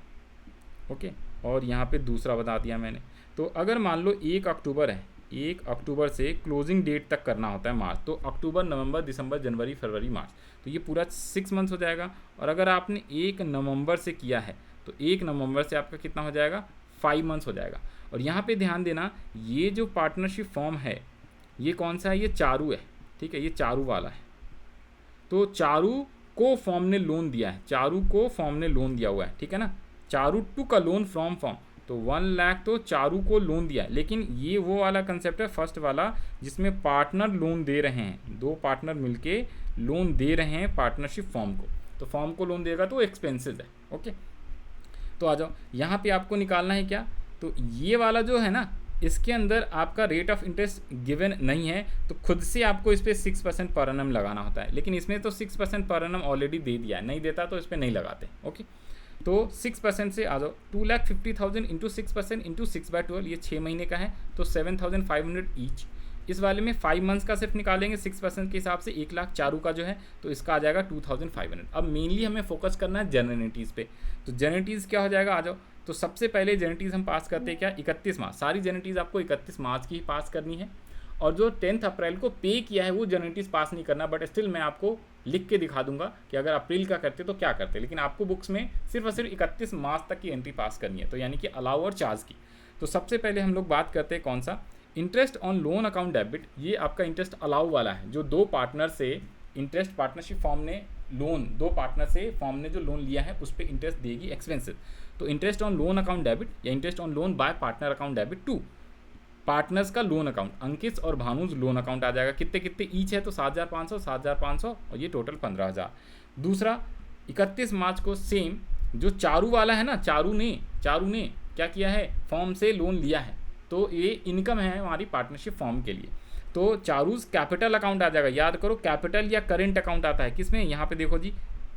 ओके, और यहाँ पे दूसरा बता दिया मैंने। तो अगर मान लो 1 अक्टूबर है, 1 अक्टूबर से क्लोजिंग डेट तक करना होता है मार्च, तो अक्टूबर, नवंबर, दिसंबर, जनवरी, फरवरी, मार्च, तो ये पूरा 6 मंथ्स हो जाएगा। और अगर आपने 1 नवंबर से किया है तो 1 नवंबर से आपका कितना हो जाएगा, 5 मंथ्स हो जाएगा। और यहाँ पे ध्यान देना, ये जो पार्टनरशिप फॉर्म है ये कौन सा है, ये चारू है, ठीक है, ये चारू वाला है। तो चारू को फॉर्म ने लोन दिया है, चारू को फॉर्म ने लोन दिया हुआ है, ठीक है ना। Charu took a loan from firm, तो 1,00,000 तो चारू को लोन दिया है, लेकिन ये वो वाला कंसेप्ट है फर्स्ट वाला जिसमें पार्टनर लोन दे रहे हैं, 2 पार्टनर मिलके लोन दे रहे हैं पार्टनरशिप फॉर्म को, तो फॉर्म को लोन देगा तो एक्सपेंसेस है, ओके। तो आ जाओ, यहाँ पे आपको निकालना है क्या, तो ये वाला जो है ना, इसके अंदर आपका रेट ऑफ इंटरेस्ट गिवन नहीं है, तो खुद से आपको इस पर 6% पर एनम लगाना होता है, लेकिन इसमें तो 6% पर एनम ऑलरेडी दे दिया है, नहीं देता तो इस पर नहीं लगाते, ओके। तो 6% से आ जाओ, 2,50,000 इंटू 6% इंटू 6/12, ये 6 महीने का है, तो 7,500 ईच। इस वाले में 5 मंथ्स का सिर्फ निकालेंगे 6% के हिसाब से, 1,00,000 चारू का जो है, तो इसका आ जाएगा 2,500। अब मेनली हमें फोकस करना है जनरलिटीज़ पे, तो जनरलिटीज़ क्या हो जाएगा, आ जाओ। तो सबसे पहले जनरलिटीज़ हम पास करते हैं क्या, 31 मार्च, सारी जनरलिटीज़ आपको 31 मार्च की ही पास करनी है। और जो 10 अप्रैल को पे किया है वो जनरलिटीज़ पास नहीं करना, बट स्टिल मैं आपको लिख के दिखा दूंगा कि अगर अप्रैल का करते तो क्या करते, लेकिन आपको बुक्स में सिर्फ और सिर्फ 31 मार्च तक की एंट्री पास करनी है, तो यानी कि अलाउ और चार्ज की। तो सबसे पहले हम लोग बात करते हैं कौन सा, interest on loan account debit. ये आपका इंटरेस्ट अलाउ वाला है, जो 2 पार्टनर से इंटरेस्ट पार्टनरशिप फॉर्म ने लोन, 2 पार्टनर से फॉर्म ने जो लोन लिया है उस पर इंटरेस्ट देगी एक्सपेंसेस। तो interest on loan account debit या interest on loan by partner account debit to partners का लोन अकाउंट, अंकित और भानुज लोन अकाउंट आ जाएगा। कितने ईच है, तो 7,500, 7,500 और ये टोटल 15,000। दूसरा 31 मार्च को सेम जो चारू वाला है ना, चारू ने क्या किया है, फॉर्म से लोन लिया है, तो ये इनकम है हमारी पार्टनरशिप फॉर्म के लिए। तो चारूज कैपिटल अकाउंट आ जाएगा, याद करो कैपिटल या करेंट अकाउंट आता है किसमें, यहाँ पे देखो जी,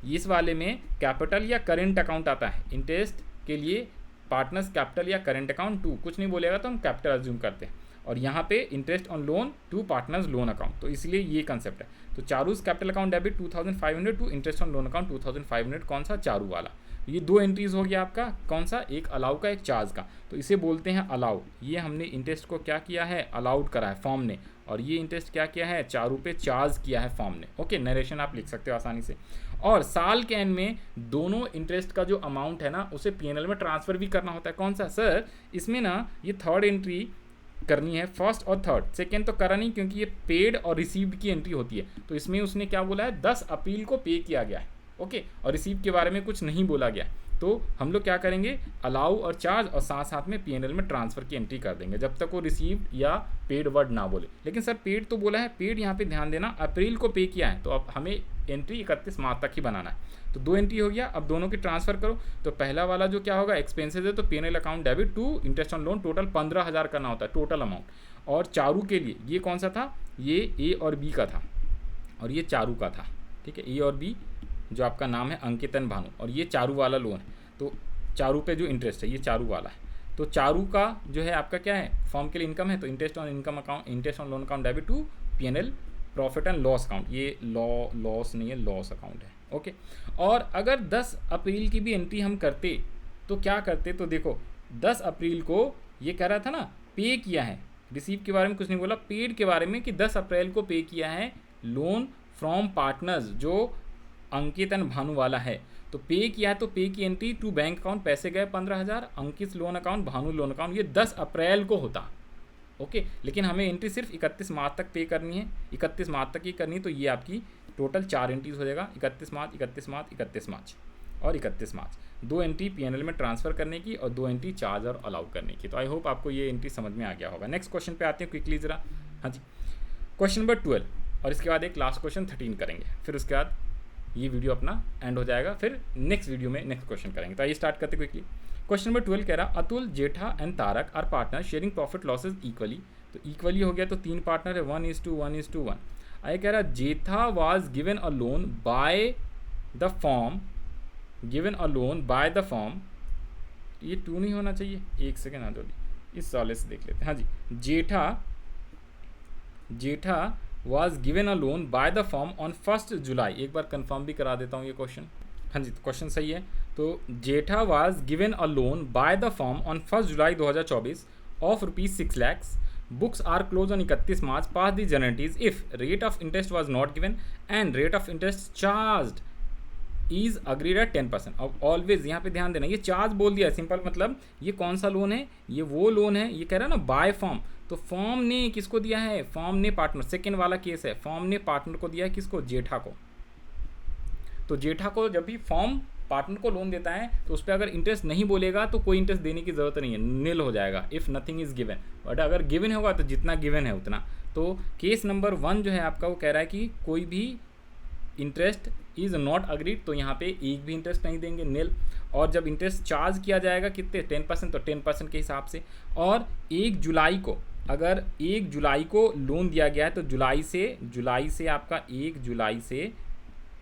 इस वाले में कैपिटल या करेंट अकाउंट आता है। इंटरेस्ट के लिए पार्टनर्स कैपिटल या करेंट अकाउंट 2, कुछ नहीं बोलेगा तो हम कैपिटल अज्यूम करते हैं। और यहाँ पे interest on loan to partners loan account, तो इसलिए ये कंसेप्ट है। तो Charu's capital account debit 2500 to interest on loan account 2500, कौन सा, चारू वाला। ये दो एंट्रीज हो गया आपका, कौन सा, एक अलाउ का एक चार्ज का, तो इसे बोलते हैं अलाउ। ये हमने इंटरेस्ट को क्या किया है, अलाउड करा है फॉर्म ने, और ये इंटरेस्ट क्या किया है, चारू पे चार्ज किया है फॉर्म ने। ओके, नरेशन आप लिख सकते हो आसानी से। और साल के एंड में दोनों इंटरेस्ट का जो अमाउंट है ना उसे पीएनएल में ट्रांसफर भी करना होता है। कौन सा सर, इसमें ना ये थर्ड एंट्री करनी है, फर्स्ट और थर्ड, सेकेंड तो करा नहीं क्योंकि ये पेड और रिसीव्ड की एंट्री होती है। तो इसमें उसने क्या बोला है, 10 अप्रैल को पे किया गया है। ओके, और रिसीव के बारे में कुछ नहीं बोला गया, तो हम लोग क्या करेंगे, अलाउ और चार्ज और साथ साथ में पीएनएल में ट्रांसफर की एंट्री कर देंगे जब तक वो रिसीव्ड या पेड वर्ड ना बोले। लेकिन सर पेड तो बोला है, पेड यहाँ पे ध्यान देना, अप्रैल को पे किया है, तो अब हमें एंट्री 31 मार्च तक ही बनाना है। तो दो एंट्री हो गया, अब दोनों की ट्रांसफर करो। तो पहला वाला जो क्या होगा, एक्सपेंसेस है, तो PNL account debit to interest on loan total 15,000 करना होता है टोटल अमाउंट। और चारू के लिए ये कौन सा था, ये ए और बी का था और ये चारू का था। ठीक है, ए और बी जो आपका नाम है अंकितन भानु, और ये चारू वाला लोन है, तो चारू पे जो इंटरेस्ट है ये चारू वाला है। तो चारू का जो है आपका क्या है, फॉर्म के लिए इनकम है, तो interest on income account, interest on loan account debit to PNL profit and loss account, ये लॉस नहीं है, लॉस अकाउंट है। ओके, और अगर 10 अप्रैल की भी एंट्री हम करते तो क्या करते, तो देखो 10 अप्रैल को ये कह रहा था ना पे किया है, रिसीव के बारे में कुछ नहीं बोला, पेड के बारे में कि 10 अप्रैल को पे किया है लोन फ्रॉम पार्टनर्स जो अंकितन भानु वाला है। तो पे किया है, तो पे की एंट्री टू बैंक अकाउंट, पैसे गए 15,000, Ankit loan account, Bhanu loan account, ये 10 अप्रैल को होता। ओके, लेकिन हमें एंट्री सिर्फ 31 मार्च तक पे करनी है, 31 मार्च तक ही करनी है। तो ये आपकी टोटल 4 एंट्रीज हो जाएगा, 31 मार्च, 31 मार्च, 31 मार्च और 31 मार्च, 2 एंट्री पीएनएल में ट्रांसफर करने की और 2 एंट्री चार्ज और अलाउ करने की। तो आई होप आपको ये एंट्री समझ में आ गया होगा। नेक्स्ट क्वेश्चन पे आते हैं क्विकली जरा। हाँ जी, क्वेश्चन नंबर 12 और इसके बाद एक लास्ट क्वेश्चन 13 करेंगे, फिर उसके बाद ये वीडियो अपना एंड हो जाएगा, फिर नेक्स्ट वीडियो में नेक्स्ट क्वेश्चन करेंगे। तो आइए स्टार्ट करते क्विकली। क्वेश्चन नंबर 12 कह रहा, Atul, Jetha and Tarak are partner sharing profit losses equally. तो इक्वली हो गया, तो 3 पार्टनर है, 1:1:1। आइए कह रहा, Jetha was given a loan by the firm, given a loan by the firm, ये 2 नहीं होना चाहिए, एक सेकेंड आ जल्दी, इस वाले से देख लेते हैं। हाँ जी, जेठा was given a loan by the firm on 1st जुलाई, एक बार कंफर्म भी करा देता हूँ ये क्वेश्चन। हाँ जी, तो क्वेश्चन सही है। तो जेठा was given a loan by the firm on 1st July 2024 of ₹6 lakhs, books are closed on 31 March, pass the guarantees if rate of interest was not given and rate of interest charged is agreed at 10%। अब always यहाँ पे ध्यान देना, ये charge बोल दिया, simple मतलब ये कौन सा लोन है, ये वो लोन है, ये कह रहा है ना बाय फॉर्म, तो फॉर्म ने किसको दिया है, फॉर्म ने पार्टनर, सेकेंड वाला केस है, फॉर्म ने पार्टनर को दिया है, किसको, जेठा को। तो जेठा को जब भी फॉर्म पार्टनर को लोन देता है तो उस पर अगर इंटरेस्ट नहीं बोलेगा तो कोई इंटरेस्ट देने की ज़रूरत नहीं है, नील हो जाएगा if nothing is given. But अगर गिवन होगा तो जितना गिवन है उतना। तो केस नंबर 1 जो है आपका वो कह रहा है कि कोई भी इंटरेस्ट इज़ नॉट अग्रीड, तो यहाँ पे एक भी इंटरेस्ट नहीं देंगे, नील। और जब इंटरेस्ट चार्ज किया जाएगा कितने, 10%, तो 10% के हिसाब से। और 1 जुलाई को, अगर 1 जुलाई को लोन दिया गया है तो जुलाई से आपका 1 जुलाई से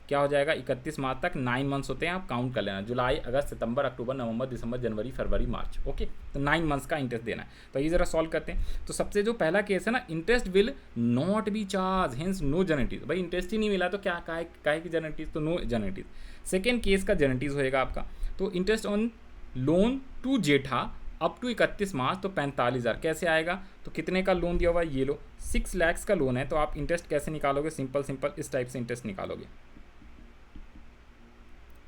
क्या हो जाएगा, 31 मार्च तक 9 मंथ्स होते हैं, आप काउंट कर लेना, जुलाई, अगस्त, सितंबर, अक्टूबर, नवंबर, दिसंबर, जनवरी, फरवरी, मार्च। ओके, तो 9 मंथ्स का इंटरेस्ट देना है। तो ये ज़रा सॉल्व करते हैं। तो सबसे जो पहला केस है ना, interest will not be charge, hence no journal entries. भाई इंटरेस्ट ही नहीं मिला तो क्या काहे की जनरेटीज, तो नो जनरेटीज। सेकेंड केस का जनरेटीज होएगा आपका, तो interest on loan to Jetha up to 31 March, तो 45,000 कैसे आएगा, तो कितने का लोन दिया हुआ है, ये लो 6 lakhs का लोन है। तो आप इंटरेस्ट कैसे निकालोगे, सिंपल इस टाइप से इंटरेस्ट निकालोगे,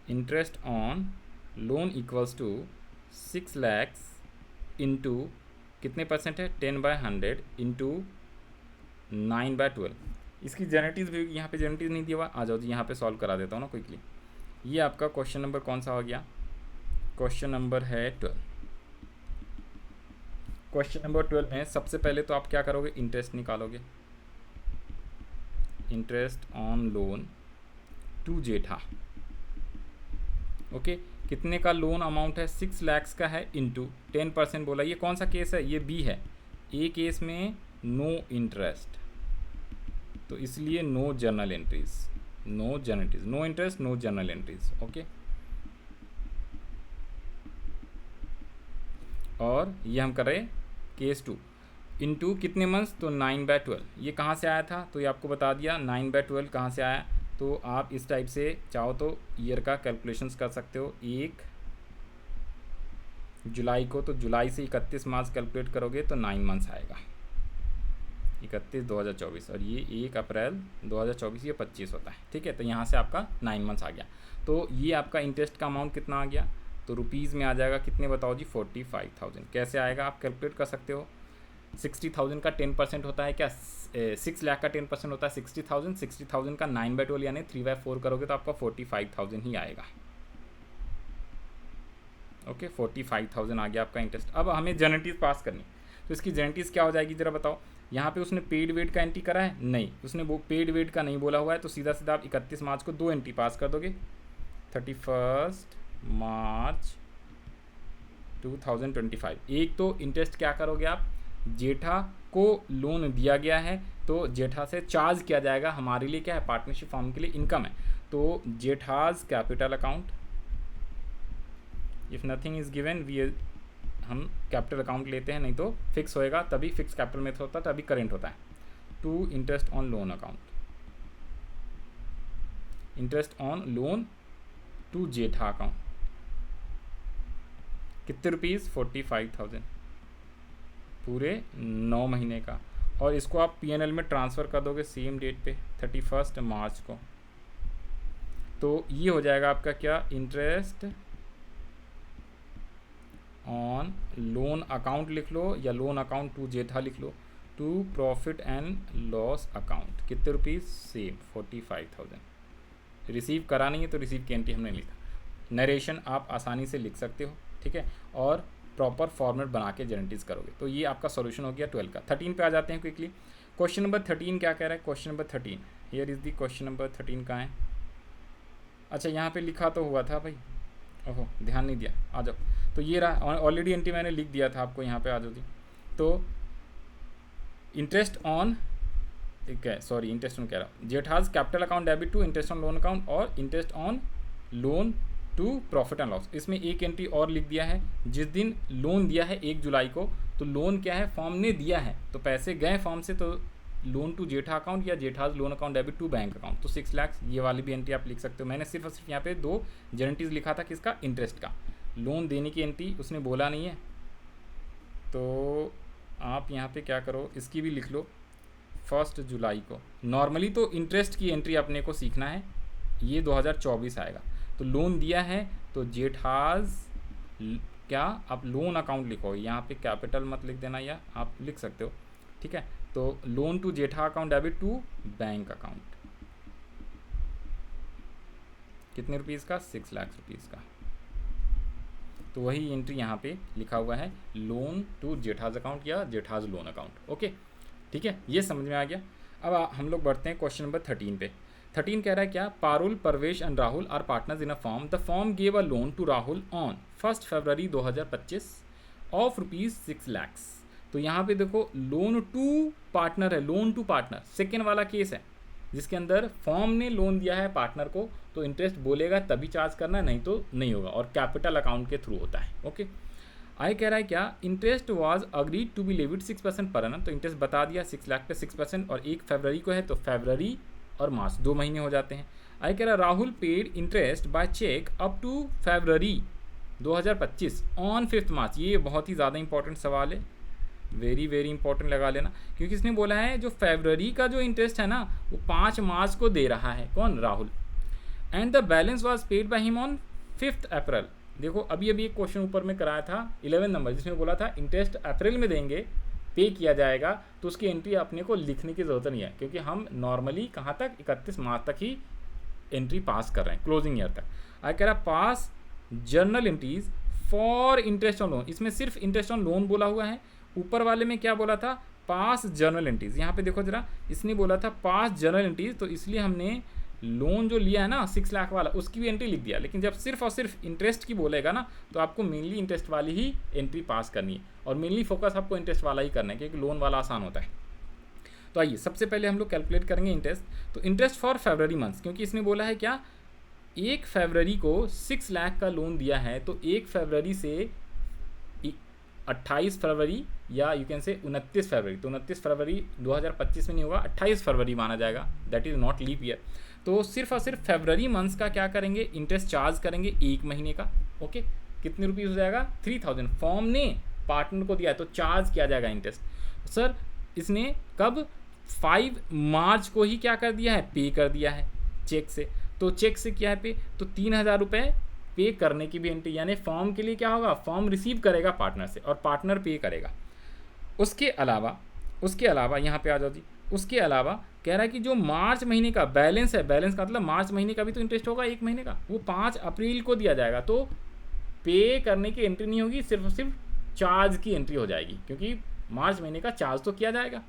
interest on loan equals to 6 lakhs into कितने परसेंट है, 10/100 इंटू 9/12। इसकी जेनेटिव भी यहाँ पे जेनेटिव नहीं दिया हुआ, आ जाओ जी यहाँ पे सॉल्व करा देता हूँ ना क्विकली। ये आपका क्वेश्चन नंबर कौन सा हो गया, क्वेश्चन नंबर है 12। क्वेश्चन नंबर 12 में सबसे पहले तो आप क्या करोगे, इंटरेस्ट निकालोगे, interest on loan to Jetha. Okay, कितने का लोन अमाउंट है, 6 lakhs का है, इंटू 10% बोला। ये कौन सा केस है, ये बी है। ए केस में नो इंटरेस्ट, तो इसलिए no journal entries, no journal entries, no interest, no journal entries. Okay, और ये हम कर रहे हैं केस 2। इंटू कितने मंथ्स, तो 9/12। ये कहाँ से आया था, तो ये आपको बता दिया 9/12 कहाँ से आया। तो आप इस टाइप से चाहो तो ईयर का कैलकुलेशंस कर सकते हो। 1 जुलाई को, तो जुलाई से 31 मार्च कैलकुलेट करोगे तो 9 मंथ्स आएगा, 31/2024। और ये 1 अप्रैल 2024, ये 25 होता है, ठीक है। तो यहाँ से आपका 9 मंथ्स आ गया। तो ये आपका इंटरेस्ट का अमाउंट कितना आ गया, तो रुपीज़ में आ जाएगा कितने बताओ जी, 45,000। कैसे आएगा आप कैलकुलेट कर सकते हो। 60,000 का 10% होता है क्या, 6 लाख का 10% होता है 60,000। 60,000 का 9/12 यानी 3/4 करोगे तो आपका 45,000 ही आएगा। ओके, 45,000 आ गया आपका इंटरेस्ट। अब हमें जेनेटिव पास करनी, तो इसकी जेनेटिव क्या हो जाएगी ज़रा बताओ। यहाँ पे उसने पेड वेट का एंट्री करा है, नहीं उसने वो पेड वेट का नहीं बोला हुआ है, तो सीधा सीधा आप 31 मार्च को 2 एंट्री पास कर दोगे। 31 मार्च 2025। एक तो इंटरेस्ट क्या करोगे आप, जेठा को लोन दिया गया है तो जेठा से चार्ज किया जाएगा। हमारे लिए क्या है, पार्टनरशिप फॉर्म के लिए इनकम है, तो Jetha's capital account. If nothing is given हम कैपिटल अकाउंट लेते हैं, नहीं तो फिक्स होएगा तभी, फिक्स कैपिटल मेथड होता है तभी करेंट होता है। To interest on loan account, interest on loan to Jetha account, कितने रुपीज़, 45,000 पूरे 9 महीने का। और इसको आप पीएनएल में ट्रांसफ़र कर दोगे सेम डेट पे 31 मार्च को। तो ये हो जाएगा आपका क्या, इंटरेस्ट ऑन लोन अकाउंट लिख लो, या लोन अकाउंट टू जेठा लिख लो, to profit and loss account, कितने रुपीज़, सेम 45,000। रिसीव करा नहीं है तो रिसीव की एंट्री हमने लिखा। नरेशन आप आसानी से लिख सकते हो, ठीक है, और प्रॉपर फॉर्मेट बना के जेनेटिक्स करोगे। तो ये आपका सॉल्यूशन हो गया 12 का। 13 पे आ जाते हैं क्विकली। क्वेश्चन नंबर 13 क्या कह रहा है, question number 13, here is the question number 13 कहाँ है। अच्छा यहाँ पे लिखा तो हुआ था भाई, ओहो ध्यान नहीं दिया, आ जाओ। तो ये रहा, ऑलरेडी एंट्री मैंने लिख दिया था आपको, यहाँ पे आ जाओ जी। तो इंटरेस्ट ऑन, क्या सॉरी इंटरेस्ट ऑन कह रहा हूँ, Jetha's capital account debit to interest on loan account, और interest on loan to profit and loss. इसमें एक एंट्री और लिख दिया है, जिस दिन लोन दिया है 1 जुलाई को, तो लोन क्या है, फॉर्म ने दिया है तो पैसे गए फॉर्म से, तो लोन टू जेठा अकाउंट या Jetha's loan account debit to bank account, तो 6 लाख, ये वाली भी एंट्री आप लिख सकते हो। मैंने सिर्फ और सिर्फ यहाँ पे 2 गारंटीज लिखा था, किसका, इंटरेस्ट का। लोन देने की एंट्री उसने बोला नहीं है, तो आप यहाँ पे क्या करो, इसकी भी लिख लो 1 जुलाई को। नॉर्मली तो इंटरेस्ट की एंट्री अपने को सीखना है, ये 2024 आएगा। तो लोन दिया है तो जेठाज क्या, आप लोन अकाउंट लिखो, यहाँ पे कैपिटल मत लिख देना, या आप लिख सकते हो, ठीक है। तो loan to Jetha account debit to bank account, कितने रुपीज़ का, 6 लाख रुपीज़ का। तो वही एंट्री यहाँ पे लिखा हुआ है, लोन टू जेठाज अकाउंट या जेठाज लोन अकाउंट। ओके ठीक है, ये समझ में आ गया। अब हम लोग बढ़ते हैं क्वेश्चन नंबर 13 पे। 13 कह रहा है क्या, Parul, Parvesh and Rahul are partners in a firm. The firm gave a loan to Rahul on 1 February 2025 of ₹6 lakh. तो यहाँ पे देखो लोन टू पार्टनर है, लोन टू पार्टनर सेकेंड वाला केस है, जिसके अंदर फॉर्म ने लोन दिया है पार्टनर को, तो इंटरेस्ट बोलेगा तभी चार्ज करना, नहीं तो नहीं होगा, और कैपिटल अकाउंट के थ्रू होता है। ओके, आई कह रहा है क्या, interest was agreed to be levied 6% पर annum। तो इंटरेस्ट बता दिया 6 लाख पे 6%, और 1 फरवरी को है तो फरवरी और मार्च 2 महीने हो जाते हैं। आई कह रहा Rahul paid interest by cheque up to February 2025 on 5 March. ये बहुत ही ज़्यादा इंपॉर्टेंट सवाल है, वेरी वेरी इंपॉर्टेंट लगा लेना, क्योंकि इसने बोला है जो फरवरी का जो इंटरेस्ट है ना वो 5 मार्च को दे रहा है, कौन, Rahul. And the balance was paid by him on 5 अप्रैल। देखो अभी एक क्वेश्चन ऊपर में कराया था 11 नंबर, जिसमें बोला था इंटरेस्ट अप्रैल में देंगे, पे किया जाएगा, तो उसकी एंट्री अपने को लिखने की ज़रूरत नहीं है, क्योंकि हम नॉर्मली कहाँ तक 31 मार्च तक ही एंट्री पास कर रहे हैं, क्लोजिंग ईयर तक। आई कह रहा पास journal entries for interest on loan, इसमें सिर्फ इंटरेस्ट ऑन लोन बोला हुआ है। ऊपर वाले में क्या बोला था, पास जर्नल एंट्रीज। यहाँ पे देखो जरा, इसने बोला था पास जर्नल एंट्रीज, तो इसलिए हमने लोन जो लिया है ना 6 लाख वाला, उसकी भी एंट्री लिख दिया। लेकिन जब सिर्फ और सिर्फ इंटरेस्ट की बोलेगा ना, तो आपको मेनली इंटरेस्ट वाली ही एंट्री पास करनी है, और मेनली फोकस आपको इंटरेस्ट वाला ही करना है, क्योंकि लोन वाला आसान होता है। तो आइए सबसे पहले हम लोग कैलकुलेट करेंगे इंटरेस्ट। तो इंटरेस्ट फॉर फरवरी मंथ, क्योंकि इसने बोला है क्या, 1 फरवरी को 6 लाख का लोन दिया है, तो 1 फरवरी से 28 फरवरी या यू कैन से 29 फरवरी, तो 29 फरवरी 2025 में नहीं होगा, 28 फरवरी माना जाएगा, that is not leap year. तो सिर्फ और सिर्फ फरवरी मंथ्स का क्या करेंगे, इंटरेस्ट चार्ज करेंगे एक महीने का। ओके, कितने रुपीज़ हो जाएगा, 3000। फॉर्म ने पार्टनर को दिया है तो चार्ज किया जाएगा इंटरेस्ट। सर इसने कब, 5 मार्च को ही क्या कर दिया है, पे कर दिया है चेक से। तो चेक से क्या है पे, तो 3000 रुपये पे करने की भी एंट्री, यानी फॉर्म के लिए क्या होगा, फॉर्म रिसीव करेगा पार्टनर से और पार्टनर पे करेगा। उसके अलावा यहाँ पे आ जाओ जी, उसके अलावा कह रहा है कि जो मार्च महीने का बैलेंस है, बैलेंस का मतलब मार्च महीने का भी तो इंटरेस्ट होगा एक महीने का, वो 5 अप्रैल को दिया जाएगा। तो पे करने की एंट्री नहीं होगी, सिर्फ और सिर्फ चार्ज की एंट्री हो जाएगी, क्योंकि मार्च महीने का चार्ज तो किया जाएगा।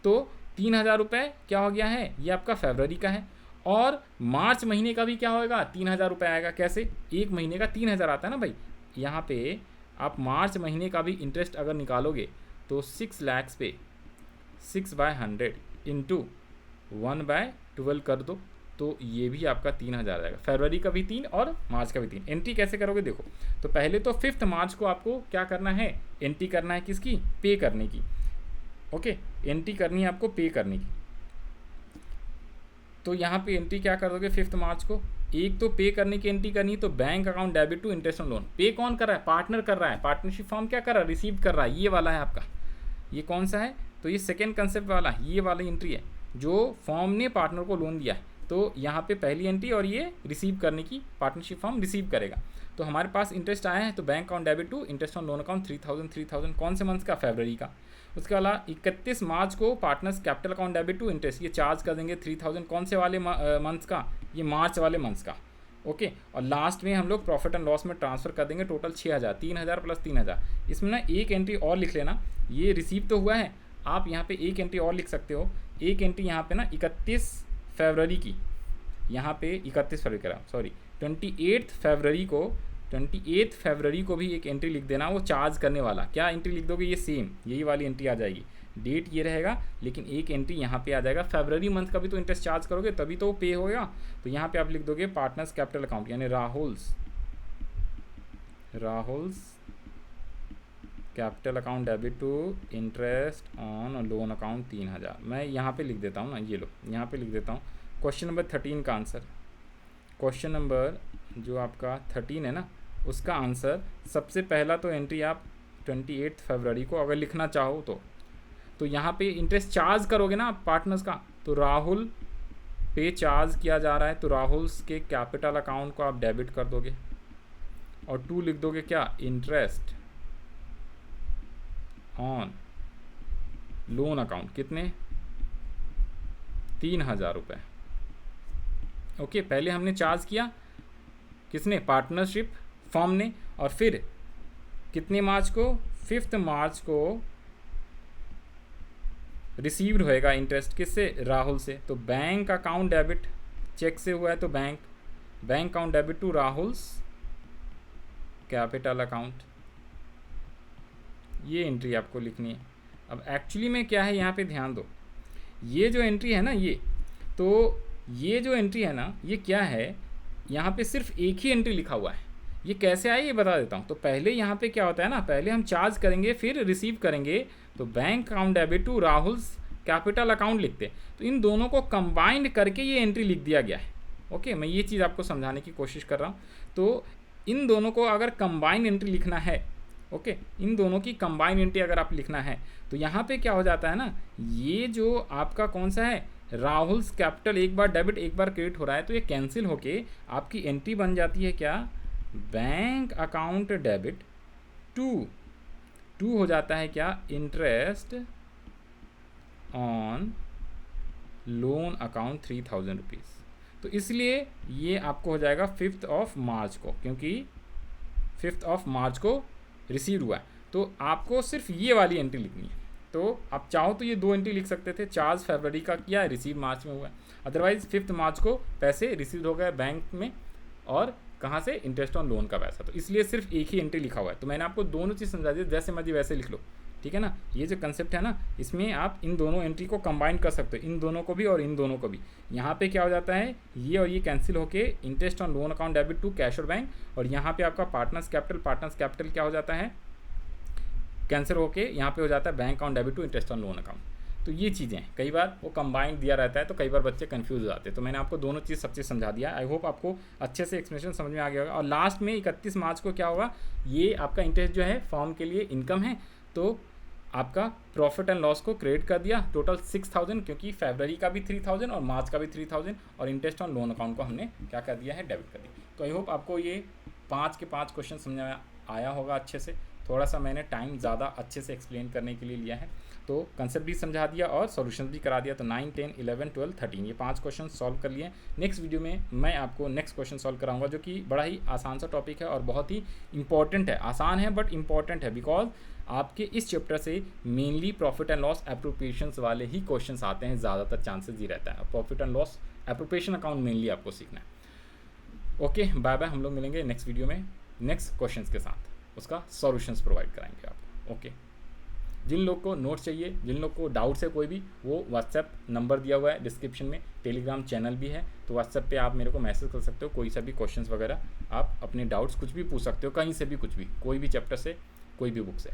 तो 3000 रुपये क्या हो गया है, ये आपका फरवरी का है। और मार्च महीने का भी क्या होगा, 3000 रुपये आएगा। कैसे, एक महीने का 3000 आता है ना भाई। यहाँ पे आप मार्च महीने का भी इंटरेस्ट अगर निकालोगे तो 6 लाख पे 6/100 इंटू 1/12 कर दो, तो ये भी आपका 3000 आएगा। फरवरी का भी 3 और मार्च का भी 3। एंट्री कैसे करोगे देखो, तो पहले तो 5 मार्च को आपको क्या करना है, एंट्री करना है किसकी, पे करने की। ओके, एंट्री करनी है आपको पे करने की। तो यहाँ पे एंट्री क्या कर दोगे 5 मार्च को, एक तो पे करने की एंट्री करनी है, तो bank account debit to interest on loan. पे कौन कर रहा है, पार्टनर कर रहा है, पार्टनरशिप फॉर्म क्या कर रहा है, रिसीव कर रहा है, ये वाला है आपका। ये कौन सा है, तो ये सेकेंड कंसेप्ट वाला, ये वाली एंट्री है जो फॉर्म ने पार्टनर को लोन दिया है। तो यहाँ पे पहली एंट्री और ये रिसीव करने की, पार्टनरशिप फॉर्म रिसीव करेगा। तो हमारे पास इंटरेस्ट आया है, तो bank account debit to interest on loan account 3000 कौन से मंथ का, फरवरी का। उसके अलावा 31 मार्च को partners capital account debit to interest, ये चार्ज कर देंगे 3000 कौन से वाले मंथ्स का, ये मार्च वाले मंथ्स का। ओके, और लास्ट में हम लोग प्रॉफिट एंड लॉस में ट्रांसफर कर देंगे टोटल 6000, 3000 प्लस 3000। इसमें ना एक एंट्री और लिख लेना, ये रिसीव तो हुआ है, आप यहाँ पे एक एंट्री और लिख सकते हो। एक एंट्री यहाँ पे ना 31 फरवरी की, यहाँ पे 31 फरवरी करा, सॉरी 28 फरवरी को भी एक एंट्री लिख देना, वो चार्ज करने वाला। क्या एंट्री लिख दोगे, ये सेम यही वाली एंट्री आ जाएगी, डेट ये रहेगा, लेकिन एक एंट्री यहाँ पे आ जाएगा। फरवरी मंथ का भी तो इंटरेस्ट चार्ज करोगे तभी तो पे होगा। तो यहाँ पे आप लिख दोगे पार्टनर्स कैपिटल अकाउंट, यानी Rahul's capital account debit to interest on loan account 3000। मैं यहाँ पे लिख देता हूँ ना, ये लो यहाँ पे लिख देता हूँ। क्वेश्चन नंबर 13 का आंसर, क्वेश्चन नंबर जो आपका 13 है ना, उसका आंसर सबसे पहला तो एंट्री आप 28 फरवरी को अगर लिखना चाहो तो यहाँ पे इंटरेस्ट चार्ज करोगे ना आप पार्टनर्स का, तो राहुल पे चार्ज किया जा रहा है, तो राहुल के कैपिटल अकाउंट को आप डेबिट कर दोगे और 2 लिख दोगे क्या, इंटरेस्ट ऑन लोन अकाउंट, कितने, 3000 रुपये। ओके, पहले हमने चार्ज किया किसने, पार्टनरशिप फॉर्म ने, और फिर कितने मार्च को, 5 मार्च को रिसीव्ड होएगा इंटरेस्ट किससे, राहुल से। तो बैंक अकाउंट डेबिट, चेक से हुआ है तो bank account debit to Rahul's capital account, ये एंट्री आपको लिखनी है। अब एक्चुअली में क्या है, यहाँ पे ध्यान दो, ये जो एंट्री है ना, ये जो एंट्री है ना, ये क्या है, यहाँ पे सिर्फ एक ही एंट्री लिखा हुआ है। ये कैसे आए ये बता देता हूँ। तो पहले यहाँ पे क्या होता है ना, पहले हम चार्ज करेंगे फिर रिसीव करेंगे, तो bank account debit to Rahul's capital account लिखते हैं। तो इन दोनों को कंबाइंड करके ये एंट्री लिख दिया गया है। ओके, मैं ये चीज़ आपको समझाने की कोशिश कर रहा हूँ। तो इन दोनों को अगर कंबाइंड एंट्री लिखना है, ओके, इन दोनों की कंबाइंड एंट्री अगर आप लिखना है, तो यहाँ पे क्या हो जाता है ना, ये जो आपका कौन सा है, राहुल्स कैपिटल, एक बार डेबिट एक बार क्रेडिट हो रहा है, तो ये कैंसिल होके आपकी एंट्री बन जाती है क्या, बैंक अकाउंट डेबिट टू हो जाता है क्या, interest on loan account 3000 rupees. तो इसलिए ये आपको हो जाएगा 5 मार्च को, क्योंकि 5 मार्च को रिसीव हुआ है। तो आपको सिर्फ ये वाली एंट्री लिखनी है। तो आप चाहो तो ये 2 एंट्री लिख सकते थे, चार्ज फरवरी का किया है, रिसीव मार्च में हुआ है। अदरवाइज 5 मार्च को पैसे रिसीव हो गए बैंक में, और कहाँ से, इंटरेस्ट ऑन लोन का पैसा। तो इसलिए सिर्फ एक ही एंट्री लिखा हुआ है। तो मैंने आपको दोनों चीज़ समझा दी, जैसे मर्जी वैसे लिख लो, ठीक है ना। ये जो कंसेप्ट है ना, इसमें आप इन दोनों एंट्री को कंबाइन कर सकते हो, इन दोनों को भी और इन दोनों को भी। यहाँ पे क्या हो जाता है, ये और ये कैंसिल होके interest on loan account debit to cash और बैंक, और यहाँ पे आपका पार्टनर्स कैपिटल क्या हो जाता है, कैंसिल होके यहाँ पे हो जाता है bank account debit to interest on loan account. तो ये चीज़ें कई बार वो कंबाइंड दिया रहता है, तो कई बार बच्चे कंफ्यूज हो जाते हैं। तो मैंने आपको दोनों चीज़ सब चीज़ समझा दिया। आई होप आपको अच्छे से एक्सप्लेनेशन समझ में आ गया होगा। और लास्ट में 31 मार्च को क्या होगा, ये आपका इंटरेस्ट जो है फॉर्म के लिए इनकम है, तो आपका प्रॉफिट एंड लॉस को क्रेडिट कर दिया टोटल 6000, क्योंकि फरवरी का भी 3000 और मार्च का भी 3000, और इंटरेस्ट ऑन लोन अकाउंट को हमने क्या कर दिया है, डेबिट कर दिया। तो आई होप आपको ये 5 के 5 क्वेश्चन समझ में आया होगा अच्छे से। थोड़ा सा मैंने टाइम ज़्यादा अच्छे से एक्सप्लेन करने के लिए लिया है, तो कंसेप्ट भी समझा दिया और सॉल्यूशन भी करा दिया। तो 9, 10, 11, 12, 13 ये 5 क्वेश्चन सॉल्व कर लिए। नेक्स्ट वीडियो में मैं आपको नेक्स्ट क्वेश्चन सॉल्व कराऊंगा, जो कि बड़ा ही आसान सा टॉपिक है और बहुत ही इंपॉर्टेंट है। आसान है बट इंपॉर्टेंट है, बिकॉज आपके इस चैप्टर से mainly profit and loss appropriations वाले ही क्वेश्चंस आते हैं, ज़्यादातर चांसेस ही रहता है। Profit and loss appropriation account mainly आपको सीखना है। Okay, bye bye. हम लोग मिलेंगे नेक्स्ट वीडियो में नेक्स्ट क्वेश्चंस के साथ, उसका सॉल्यूशंस प्रोवाइड कराएंगे आपको। ओके, जिन लोग को नोट्स चाहिए, जिन लोग को डाउट्स है कोई भी, वो व्हाट्सएप नंबर दिया हुआ है डिस्क्रिप्शन में, टेलीग्राम चैनल भी है, तो व्हाट्सएप पे आप मेरे को मैसेज कर सकते हो। कोई सा भी क्वेश्चंस वगैरह आप अपने डाउट्स कुछ भी पूछ सकते हो, कहीं से भी कुछ भी, कोई भी चैप्टर से, कोई भी बुक से।